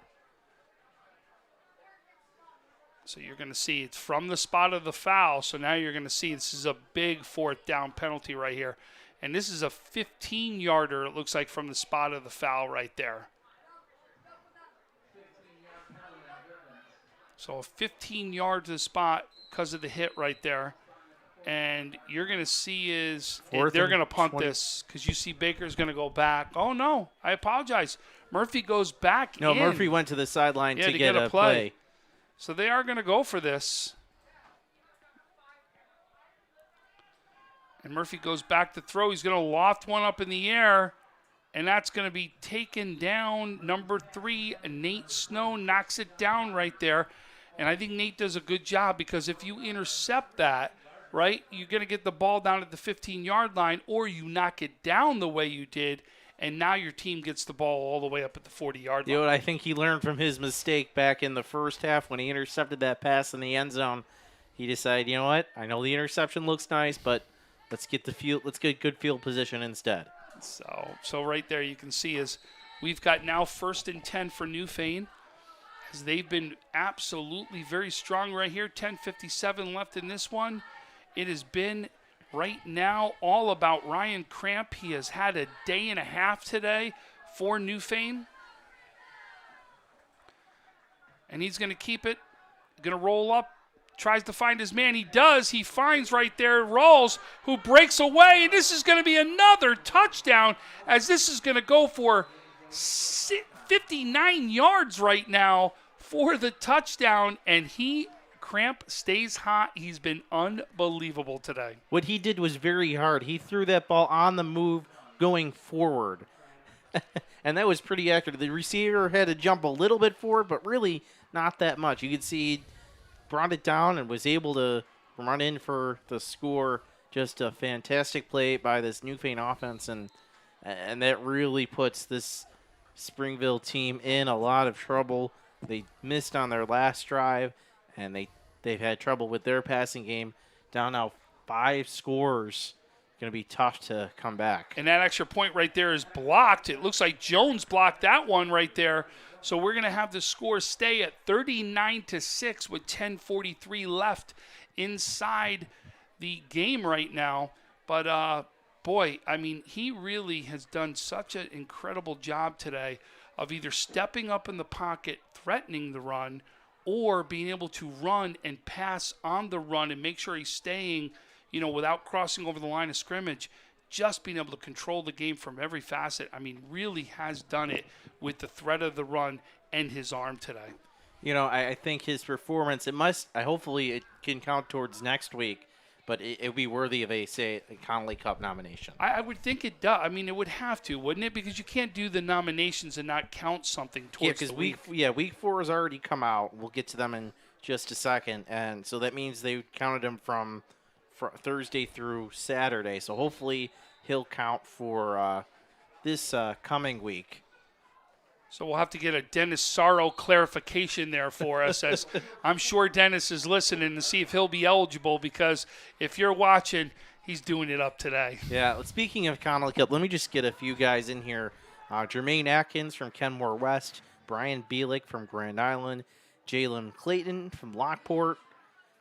So you're going to see it's from the spot of the foul. So now you're going to see this is a big 4th down penalty right here. And this is a 15-yarder, it looks like, from the spot of the foul right there. So a 15-yard to the spot because of the hit right there. And you're going to see they're going to punt 20. This because you see Baker's going to go back. Oh, no, I apologize. Murphy goes back in. No, Murphy went to the sideline to get a play. So they are going to go for this. And Murphy goes back to throw. He's going to loft one up in the air. And that's going to be taken down. Number 3, Nate Snow knocks it down right there. And I think Nate does a good job because if you intercept that, right, you're going to get the ball down at the 15-yard line or you knock it down the way you did, and now your team gets the ball all the way up at the 40-yard line. You know what I think he learned from his mistake back in the first half when he intercepted that pass in the end zone. He decided, you know what, I know the interception looks nice, but let's get good field position instead. So right there you can see is we've got now 1st and 10 for Newfane. As they've been absolutely very strong right here. 10:57 left in this one. It has been right now all about Ryan Cramp. He has had a day and a half today for Newfane. And he's going to keep it. Going to roll up. Tries to find his man. He does. He finds right there Rawls, who breaks away. And this is going to be another touchdown as this is going to go for 59 yards right now for the touchdown, and Cramp stays hot. He's been unbelievable today. What he did was very hard. He threw that ball on the move going forward, and that was pretty accurate. The receiver had to jump a little bit forward, but really not that much. You could see he brought it down and was able to run in for the score. Just a fantastic play by this Newfane offense, and that really puts this Springville team in a lot of trouble. They missed on their last drive, and they've had trouble with their passing game. Down now 5 scores. Going to be tough to come back. And that extra point right there is blocked. It looks like Jones blocked that one right there. So we're going to have the score stay at 39-6 with 10:43 left inside the game right now. But, boy, I mean, he really has done such an incredible job today of either stepping up in the pocket, threatening the run, or being able to run and pass on the run and make sure he's staying, without crossing over the line of scrimmage. Just being able to control the game from every facet. I mean, really has done it with the threat of the run and his arm today. I think his performance, hopefully it can count towards next week, but it'd be worthy of a Connolly Cup nomination. I would think it does. I mean, it would have to, wouldn't it? Because you can't do the nominations and not count something towards the week. Week 4 has already come out. We'll get to them in just a second. And so that means they counted them from Thursday through Saturday. So hopefully he'll count for this coming week. So we'll have to get a Dennis Sorrow clarification there for us, as I'm sure Dennis is listening to see if he'll be eligible, because if you're watching, he's doing it up today. Yeah, speaking of Connolly Cup, let me just get a few guys in here. Jermaine Atkins from Kenmore West, Brian Bielick from Grand Island, Jalen Clayton from Lockport,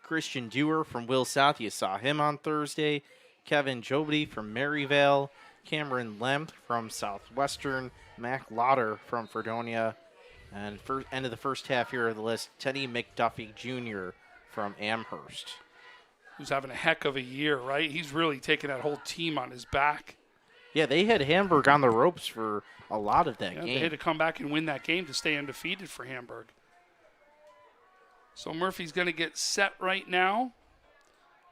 Christian Dewar from Will South. You saw him on Thursday. Kevin Jobity from Maryvale, Cameron Lemp from Southwestern, Mac Lauder from Fredonia, and end of the first half here of the list, Teddy McDuffie Jr. from Amherst. Who's having a heck of a year, right? He's really taking that whole team on his back. Yeah, they had Hamburg on the ropes for a lot of that game. They had to come back and win that game to stay undefeated for Hamburg. So Murphy's going to get set right now.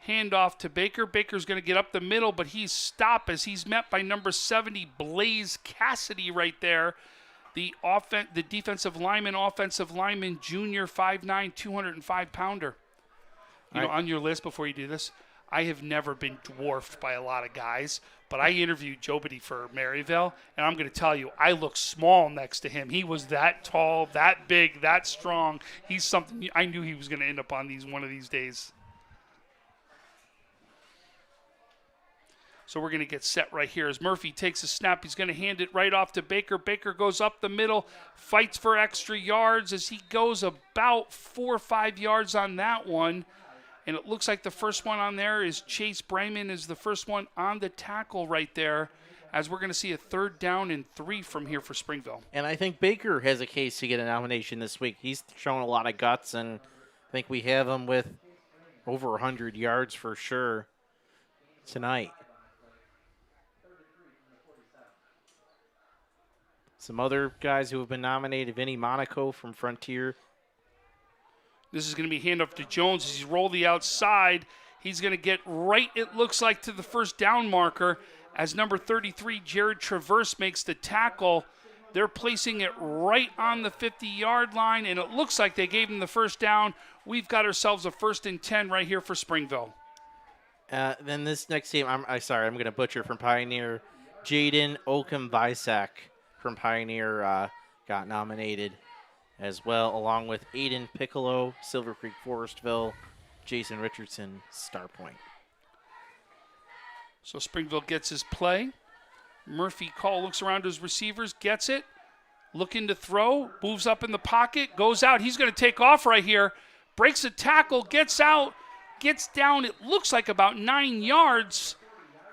Handoff to Baker. Baker's going to get up the middle, but he's stopped as he's met by number 70, Blaze Cassidy right there. The defensive lineman, junior, 5'9", 205-pounder. On your list before you do this, I have never been dwarfed by a lot of guys, but I interviewed Jobity for Maryvale, and I'm going to tell you, I look small next to him. He was that tall, that big, that strong. He's something I knew he was going to end up on one of these days. So we're going to get set right here. As Murphy takes a snap, he's going to hand it right off to Baker. Baker goes up the middle, fights for extra yards as he goes about 4 or 5 yards on that one. And it looks like the first one on there is Chase Bryman is the first one on the tackle right there, as we're going to see a 3rd down and 3 from here for Springville. And I think Baker has a case to get a nomination this week. He's shown a lot of guts, and I think we have him with over 100 yards for sure tonight. Some other guys who have been nominated, Vinny Monaco from Frontier. This is going to be handoff to Jones as he's rolled the outside. He's going to get right, it looks like, to the first down marker as number 33, Jared Traverse, makes the tackle. They're placing it right on the 50-yard line, and it looks like they gave him the first down. We've got ourselves a 1st and 10 right here for Springville. Then this next team, I'm going to butcher, from Pioneer. Jaden Okum-Visak from Pioneer got nominated as well, along with Aiden Piccolo, Silver Creek Forestville, Jason Richardson, Starpoint. So Springville gets his play. Murphy looks around to his receivers, gets it, looking to throw, moves up in the pocket, goes out. He's going to take off right here, breaks a tackle, gets out, gets down, it looks like about 9 yards,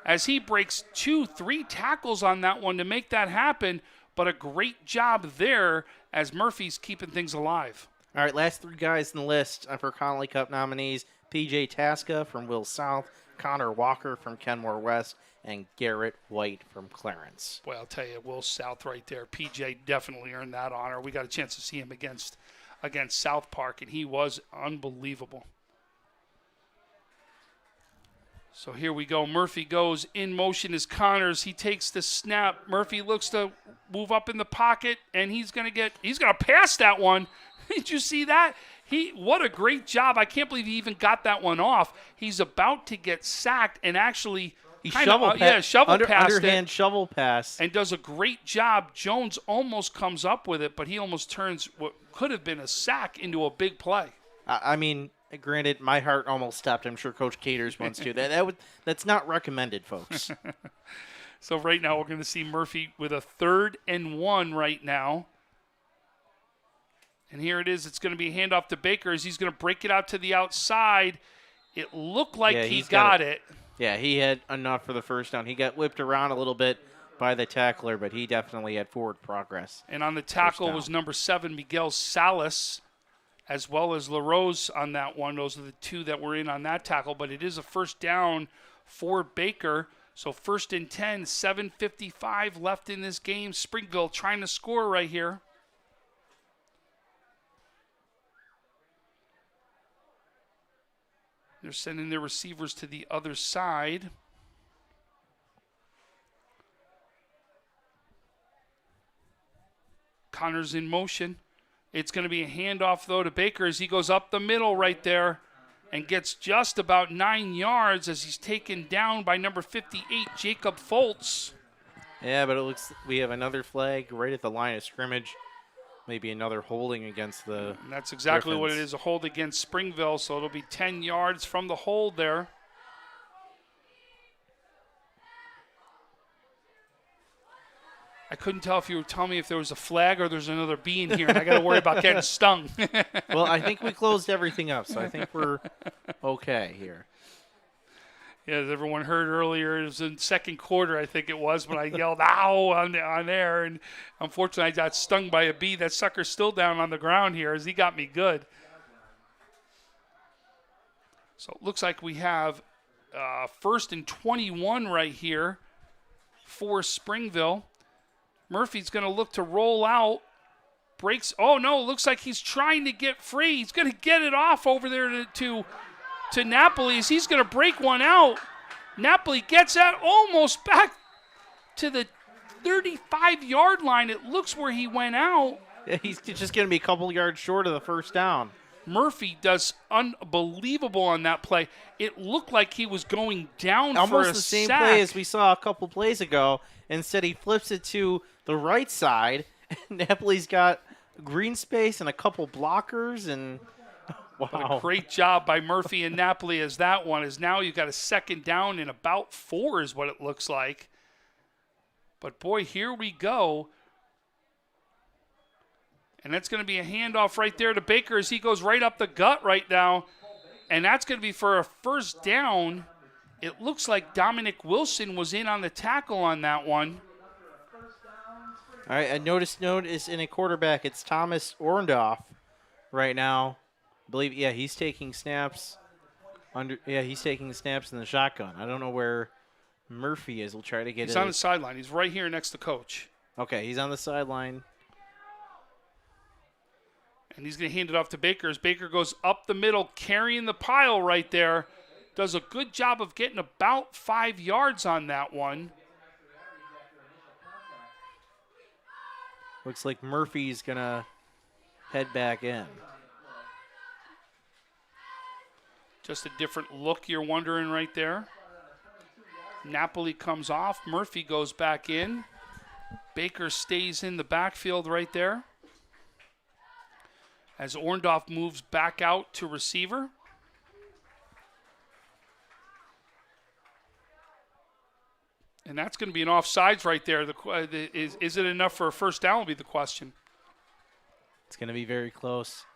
as he breaks 2-3 tackles on that one to make that happen. But a great job there as Murphy's keeping things alive. All right, last 3 guys in the list for Connolly Cup nominees: P.J. Tasca from Will South, Connor Walker from Kenmore West, and Garrett White from Clarence. Boy, I'll tell you, Will South right there. P.J. definitely earned that honor. We got a chance to see him against South Park, and he was unbelievable. So here we go. Murphy goes in motion as Connors. He takes the snap. Murphy looks to move up in the pocket, and he's going to pass that one. Did you see that? What a great job. I can't believe he even got that one off. He's about to get sacked, and actually underhand shovel pass. And does a great job. Jones almost comes up with it, but he almost turns what could have been a sack into a big play. I mean, granted, my heart almost stopped. I'm sure Coach Caters wants to. That's not recommended, folks. So right now we're going to see Murphy with a 3rd and 1 right now. And here it is. It's going to be a handoff to Baker as he's going to break it out to the outside. It looked like he got it. Yeah, he had enough for the first down. He got whipped around a little bit by the tackler, but he definitely had forward progress. And on the tackle was number 7, Miguel Salas, as well as LaRose on that one. Those are the two that were in on that tackle. But it is a first down for Baker. So 1st and 10, 7:55 left in this game. Springville trying to score right here. They're sending their receivers to the other side. Connor's in motion. It's going to be a handoff, though, to Baker as he goes up the middle right there and gets just about 9 yards as he's taken down by number 58, Jacob Foltz. Yeah, but it looks we have another flag right at the line of scrimmage. Maybe another holding against the And that's exactly what it Griffins. is, a hold against Springville, so it'll be 10 yards from the hold there. I couldn't tell if you were telling me if there was a flag or there's another bee in here, and I got to worry about getting stung. Well, I think we closed everything up, so I think we're okay here. Yeah, as everyone heard earlier, it was in second quarter, I think it was, when I yelled, ow, on air. And unfortunately, I got stung by a bee. That sucker's still down on the ground here as he got me good. So it looks like we have 1st and 21 right here for Springville. Murphy's going to look to roll out. Breaks. Oh, no, looks like he's trying to get free. He's going to get it off over there to Napoli as he's going to break one out. Napoli gets that almost back to the 35-yard line. It looks where he went out. Yeah, he's just going to be a couple yards short of the first down. Murphy does unbelievable on that play. It looked like he was going down Almost for a the same sack. play as we saw a couple plays ago. Instead, he flips it to the right side. Napoli's got green space and a couple blockers, and wow. What a great job by Murphy and Napoli as that one is now you've got a 2nd down and about 4 is what it looks like. But, boy, here we go. And that's going to be a handoff right there to Baker as he goes right up the gut right now. And that's going to be for a first down. It looks like Dominic Wilson was in on the tackle on that one. All right, a notice in a quarterback. It's Thomas Orndorff right now. I believe, yeah, he's taking snaps. He's taking snaps in the shotgun. I don't know where Murphy is. We'll try to get it. He's on the sideline. He's right here next to Coach. Okay, he's on the sideline. And he's going to hand it off to Baker as Baker goes up the middle, carrying the pile right there. Does a good job of getting about 5 yards on that one. Looks like Murphy's going to head back in. Just a different look you're wondering right there. Napoli comes off. Murphy goes back in. Baker stays in the backfield right there. As Orndorff moves back out to receiver. And that's going to be an offsides right there. Is it enough for a first down will be the question. It's going to be very close.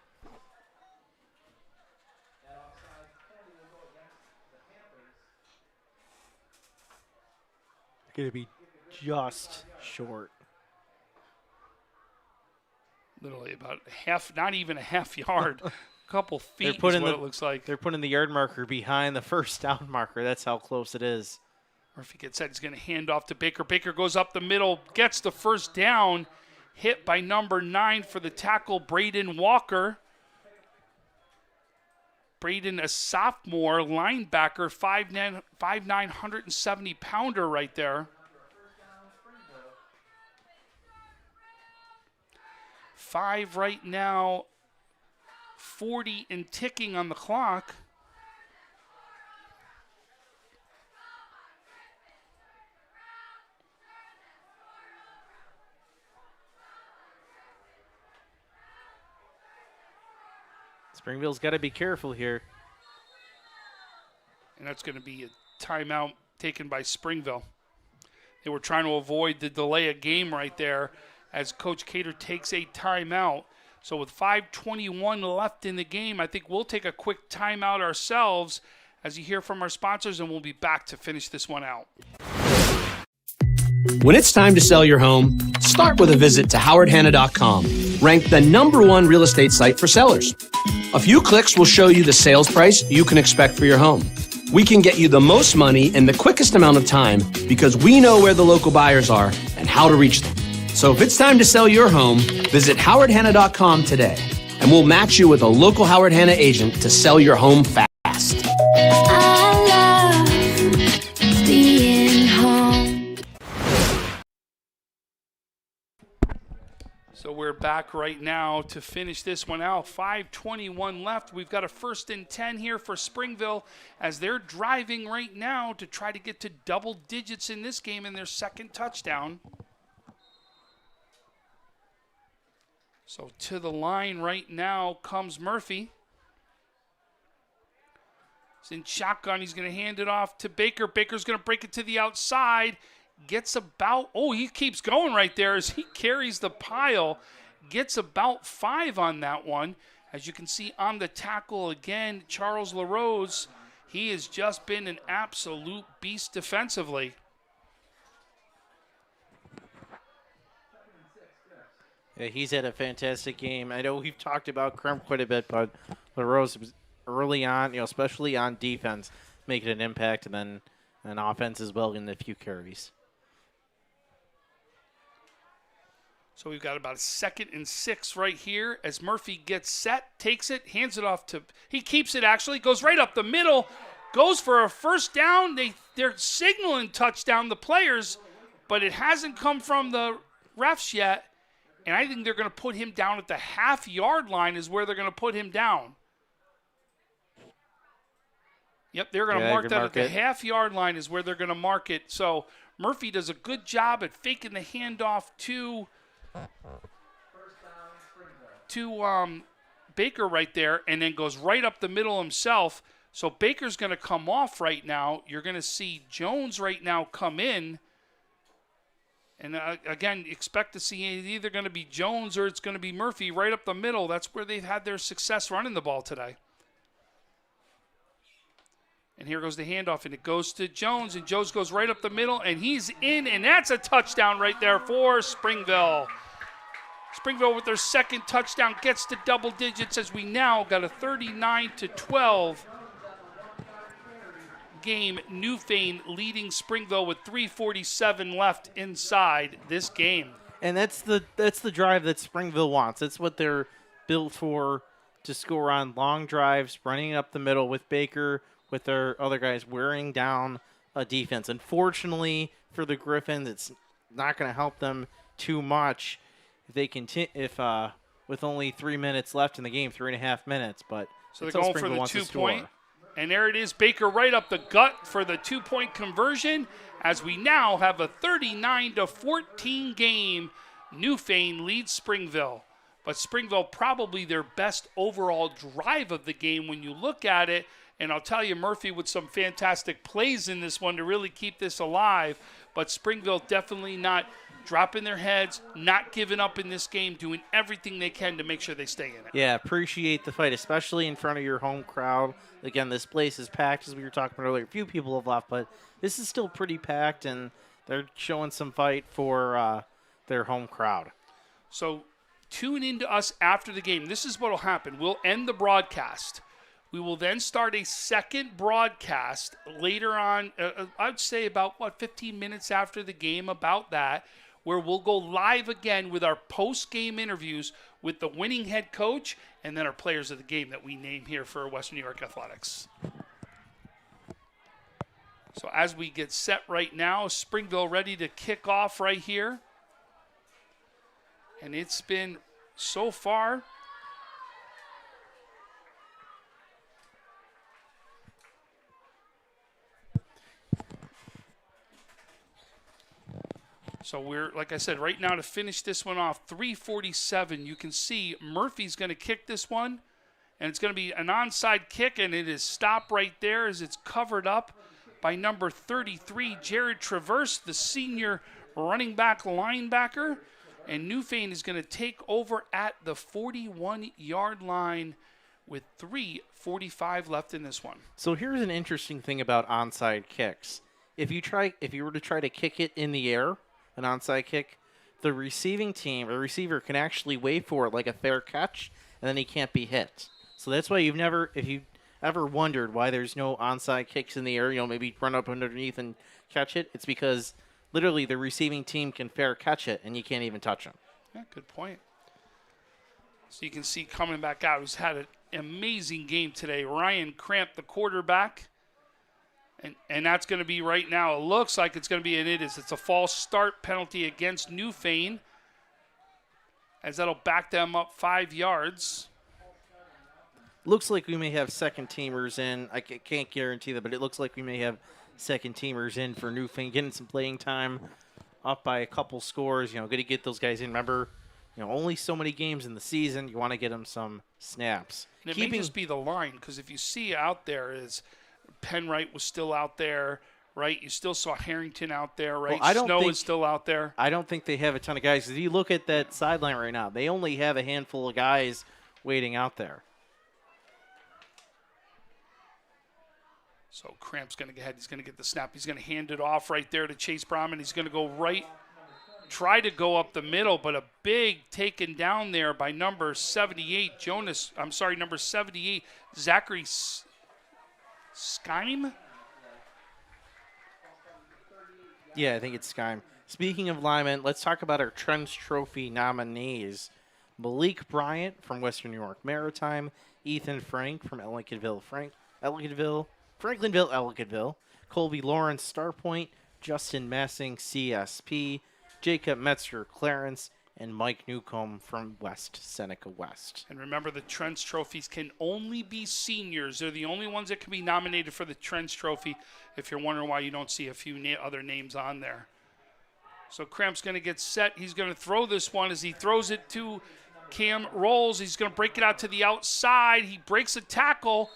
It's going to be just short. Literally about half, not even a half yard. A couple feet is what it looks like. They're putting the yard marker behind the first down marker. That's how close it is. Murphy gets that. He's going to hand off to Baker. Baker goes up the middle, gets the first down, hit by number 9 for the tackle, Braden Walker. Braden, a sophomore linebacker, 5'9", 170-pounder right there. 5 right now, 40 and ticking on the clock. Springville's got to be careful here. And that's going to be a timeout taken by Springville. They were trying to avoid the delay of game right there as Coach Cater takes a timeout. So with 5:21 left in the game, I think we'll take a quick timeout ourselves as you hear from our sponsors, and we'll be back to finish this one out. When it's time to sell your home, start with a visit to howardhanna.com, ranked the #1 real estate site for sellers. A few clicks will show you the sales price you can expect for your home. We can get you the most money in the quickest amount of time because we know where the local buyers are and how to reach them. So if it's time to sell your home, visit howardhanna.com today, and we'll match you with a local Howard Hanna agent to sell your home fast. I love being home. So we're back right now to finish this one out. 5:21 left. We've got a 1st and 10 here for Springville as they're driving right now to try to get to double digits in this game in their second touchdown. So to the line right now comes Murphy. He's in shotgun. He's going to hand it off to Baker. Baker's going to break it to the outside. Gets about, he keeps going right there as he carries the pile. Gets about 5 on that one. As you can see on the tackle again, Charles LaRose, he has just been an absolute beast defensively. Yeah, he's had a fantastic game. I know we've talked about Crump quite a bit, but LaRose was early on, especially on defense, making an impact, and then on offense as well in a few carries. So we've got about a 2nd and 6 right here as Murphy gets set, takes it, hands it off to, he keeps it actually, goes right up the middle, goes for a first down. They're signaling touchdown, the players, but it hasn't come from the refs yet. And I think they're going to put him down at the half-yard line is where they're going to put him down. Yep, they're going to mark that at the half-yard line is where they're going to mark it. So Murphy does a good job at faking the handoff to Baker right there and then goes right up the middle himself. So Baker's going to come off right now. You're going to see Jones right now come in. And again, expect to see it's either going to be Jones or it's going to be Murphy right up the middle. That's where they've had their success running the ball today. And here goes the handoff, and it goes to Jones, and Jones goes right up the middle, and he's in, and that's a touchdown right there for Springville. Springville with their 2nd touchdown gets to double digits as we now got a 39-12 game. Newfane leading Springville with 3:47 left inside this game. And that's the drive that Springville wants. That's what they're built for, to score on long drives, running up the middle with Baker, with their other guys wearing down a defense. Unfortunately for the Griffins, it's not going to help them too much if they continue with only 3 minutes left in the game, 3.5 minutes. But so they're going for the 2-point. And there it is, Baker right up the gut for the 2-point conversion as we now have a 39-14 game. Newfane leads Springville. But Springville probably their best overall drive of the game when you look at it. And I'll tell you, Murphy with some fantastic plays in this one to really keep this alive. But Springville definitely not dropping their heads, not giving up in this game, doing everything they can to make sure they stay in it. Yeah, appreciate the fight, especially in front of your home crowd. Again, this place is packed, as we were talking about earlier. A few people have left, but this is still pretty packed, and they're showing some fight for their home crowd. So tune into us after the game. This is what will happen. We'll end the broadcast. We will then start a second broadcast later on, I'd say about, 15 minutes after the game, about that, where we'll go live again with our post-game interviews with the winning head coach and then our players of the game that we name here for Western New York Athletics. So as we get set right now, Springville ready to kick off right here. And it's been, so far, so we're, like I said, right now to finish this one off, 3:47. You can see Murphy's going to kick this one, and it's going to be an onside kick, and it is stopped right there as it's covered up by number 33, Jared Traverse, the senior running back linebacker. And Newfane is going to take over at the 41-yard line with 3:45 left in this one. So here's an interesting thing about onside kicks. If you were to try to kick it in the air, an onside kick, the receiving team or receiver can actually wait for it like a fair catch, and then he can't be hit. So that's why if you ever wondered why there's no onside kicks in the air, maybe run up underneath and catch it, it's because literally the receiving team can fair catch it, and you can't even touch them. Yeah, good point. So you can see coming back out, who's had an amazing game today, Ryan Cramp, the quarterback. And that's going to be right now. It looks like it's going to be, and it is. It's a false start penalty against Newfane, as that'll back them up 5 yards. Looks like we may have second teamers in. I can't guarantee that, but it looks like we may have second teamers in for Newfane, getting some playing time, up by a couple scores. Going to get those guys in. Remember, only so many games in the season. You want to get them some snaps. And it may just be the line, because if you see out there is Penwright was still out there, right? You still saw Harrington out there, right? Well, Snow is still out there. I don't think they have a ton of guys. If you look at that sideline right now, they only have a handful of guys waiting out there. So Cramp's going to go ahead. He's going to get the snap. He's going to hand it off right there to Chase Brahman. He's going to go right, try to go up the middle, but a big taken down there by number 78, number 78, Zachary Skyme? Yeah, I think it's Skyme. Speaking of linemen, let's talk about our Trench Trophy nominees. Malik Bryant from Western New York Maritime, Ethan Frank from Ellicottville, Colby Lawrence, Starpoint, Justin Massing, CSP, Jacob Metzger, Clarence, and Mike Newcomb from West Seneca West. And remember, the Trench Trophies can only be seniors. They're the only ones that can be nominated for the Trench Trophy, if you're wondering why you don't see a few other names on there. So Cramp's going to get set. He's going to throw this one. As he throws it to Cam Rolls, he's going to break it out to the outside. He breaks a tackle.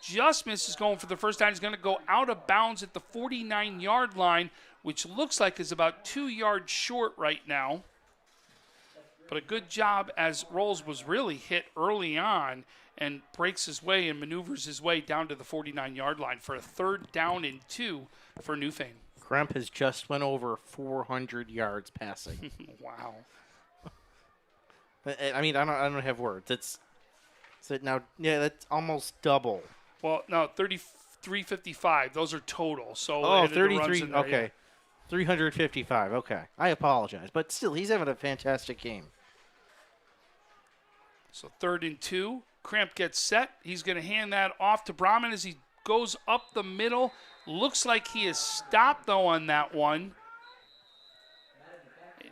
Just misses going for the first time. He's going to go out of bounds at the 49-yard line, which looks like is about 2 yards short right now. But a good job, as Rolls was really hit early on and breaks his way and maneuvers his way down to the 49-yard line for a 3rd down and 2 for Newfane. Crump has just went over 400 yards passing. Wow. I mean, I don't have words. That's almost double. Well, no, 355. Those are total. So 33. Okay. Yeah. 355. Okay. I apologize. But still, he's having a fantastic game. So 3rd and 2. Cramp gets set. He's going to hand that off to Brahman as he goes up the middle. Looks like he is stopped, though, on that one.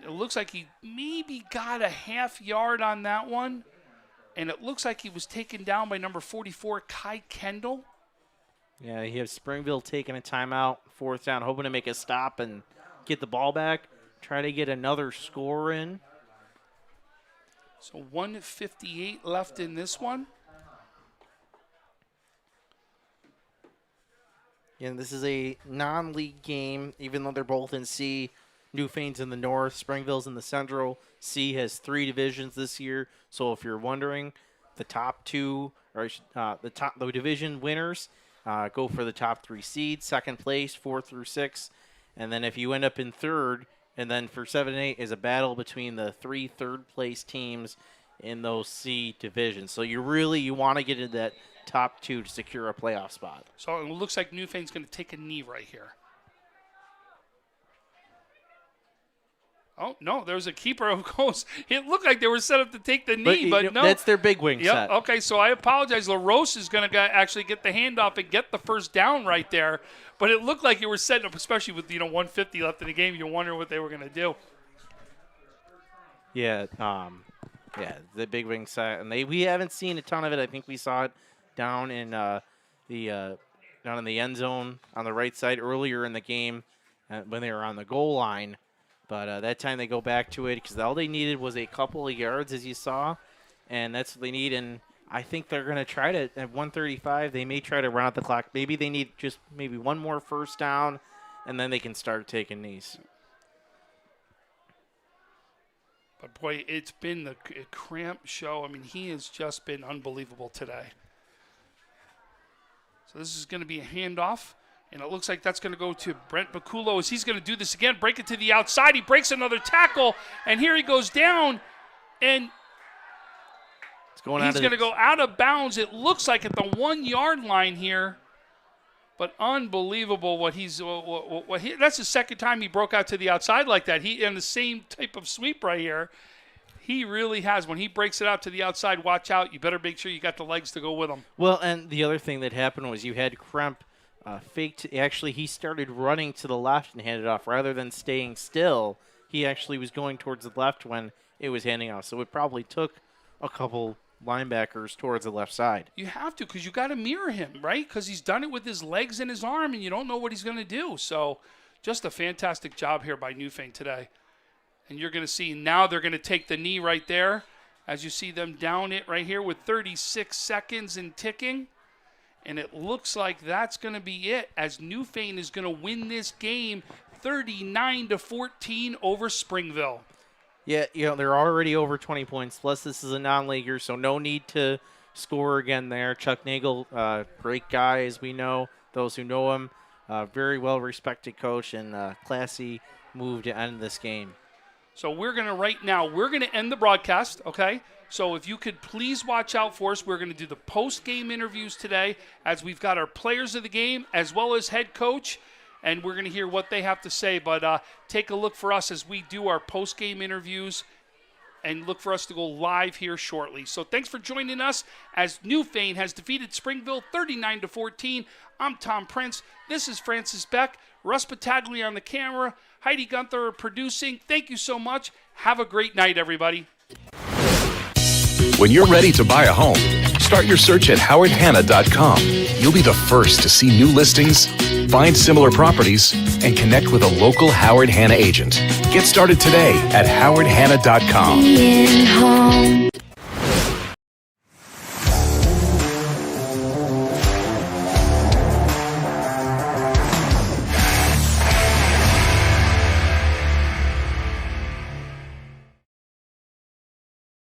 It looks like he maybe got a half yard on that one. And it looks like he was taken down by number 44, Kai Kendall. Yeah, you have Springville taking a timeout, 4th down, hoping to make a stop and get the ball back, try to get another score in. So 1:58 left in this one. And this is a non-league game, even though they're both in C. Newfane's in the north, Springville's in the central. C has 3 divisions this year. So if you're wondering, the top 2, or the division winners go for the top 3 seeds, 2nd place, 4 through 6. And then if you end up in 3rd, and then for 7 and 8 is a battle between the 3 third-place teams in those C divisions. So you want to get into that top 2 to secure a playoff spot. So it looks like Newfane's going to take a knee right here. Oh, no, there's a keeper of course. It looked like they were set up to take the knee, but no. That's their big wing set. Okay, so I apologize. LaRose is going to actually get the handoff and get the 1st down right there. But it looked like you were setting up, especially with 150 left in the game. You're wondering what they were going to do. Yeah, the big wing set, and we haven't seen a ton of it. I think we saw it down in down in the end zone on the right side earlier in the game when they were on the goal line. But that time they go back to it because all they needed was a couple of yards, as you saw, and that's what they need. And I think they're going to try to, at 1:35, they may try to run out the clock. Maybe they need just maybe one more 1st down, and then they can start taking knees. But boy, it's been the cramp show. I mean, he has just been unbelievable today. So this is going to be a handoff, and it looks like that's going to go to Brent Baculo as he's going to do this again, break it to the outside. He breaks another tackle, and here he goes down, and he's going to go out of bounds. It looks like at the 1 yard line here. But unbelievable what he's that's the second time he broke out to the outside like that. He in the same type of sweep right here. He really has. When he breaks it out to the outside, watch out. You better make sure you got the legs to go with him. Well, and the other thing that happened was you had Kremp faked. Actually, he started running to the left and handed off rather than staying still. He actually was going towards the left when it was handing off. So it probably took a couple linebackers towards the left side. You have to, because you got to mirror him, right? Because he's done it with his legs and his arm, and you don't know what he's going to do. So just a fantastic job here by Newfane today. And you're going to see now they're going to take the knee right there as you see them down it right here with 36 seconds and ticking. And it looks like that's going to be it as Newfane is going to win this game 39-14 over Springville. Yeah, they're already over 20 points. Plus, this is a non-leaguer, so no need to score again there. Chuck Nagel, great guy, as we know. Those who know him, very well-respected coach and classy move to end this game. So we're going to end the broadcast, okay? So if you could please watch out for us. We're going to do the post-game interviews today as we've got our players of the game as well as head coach. And we're going to hear what they have to say. But take a look for us as we do our post-game interviews and look for us to go live here shortly. So thanks for joining us as Newfane has defeated Springville 39-14. I'm Tom Prince. This is Francis Beck. Russ Battaglia on the camera. Heidi Gunther producing. Thank you so much. Have a great night, everybody. When you're ready to buy a home, start your search at howardhanna.com. You'll be the first to see new listings, find similar properties, and connect with a local Howard Hanna agent. Get started today at howardhanna.com.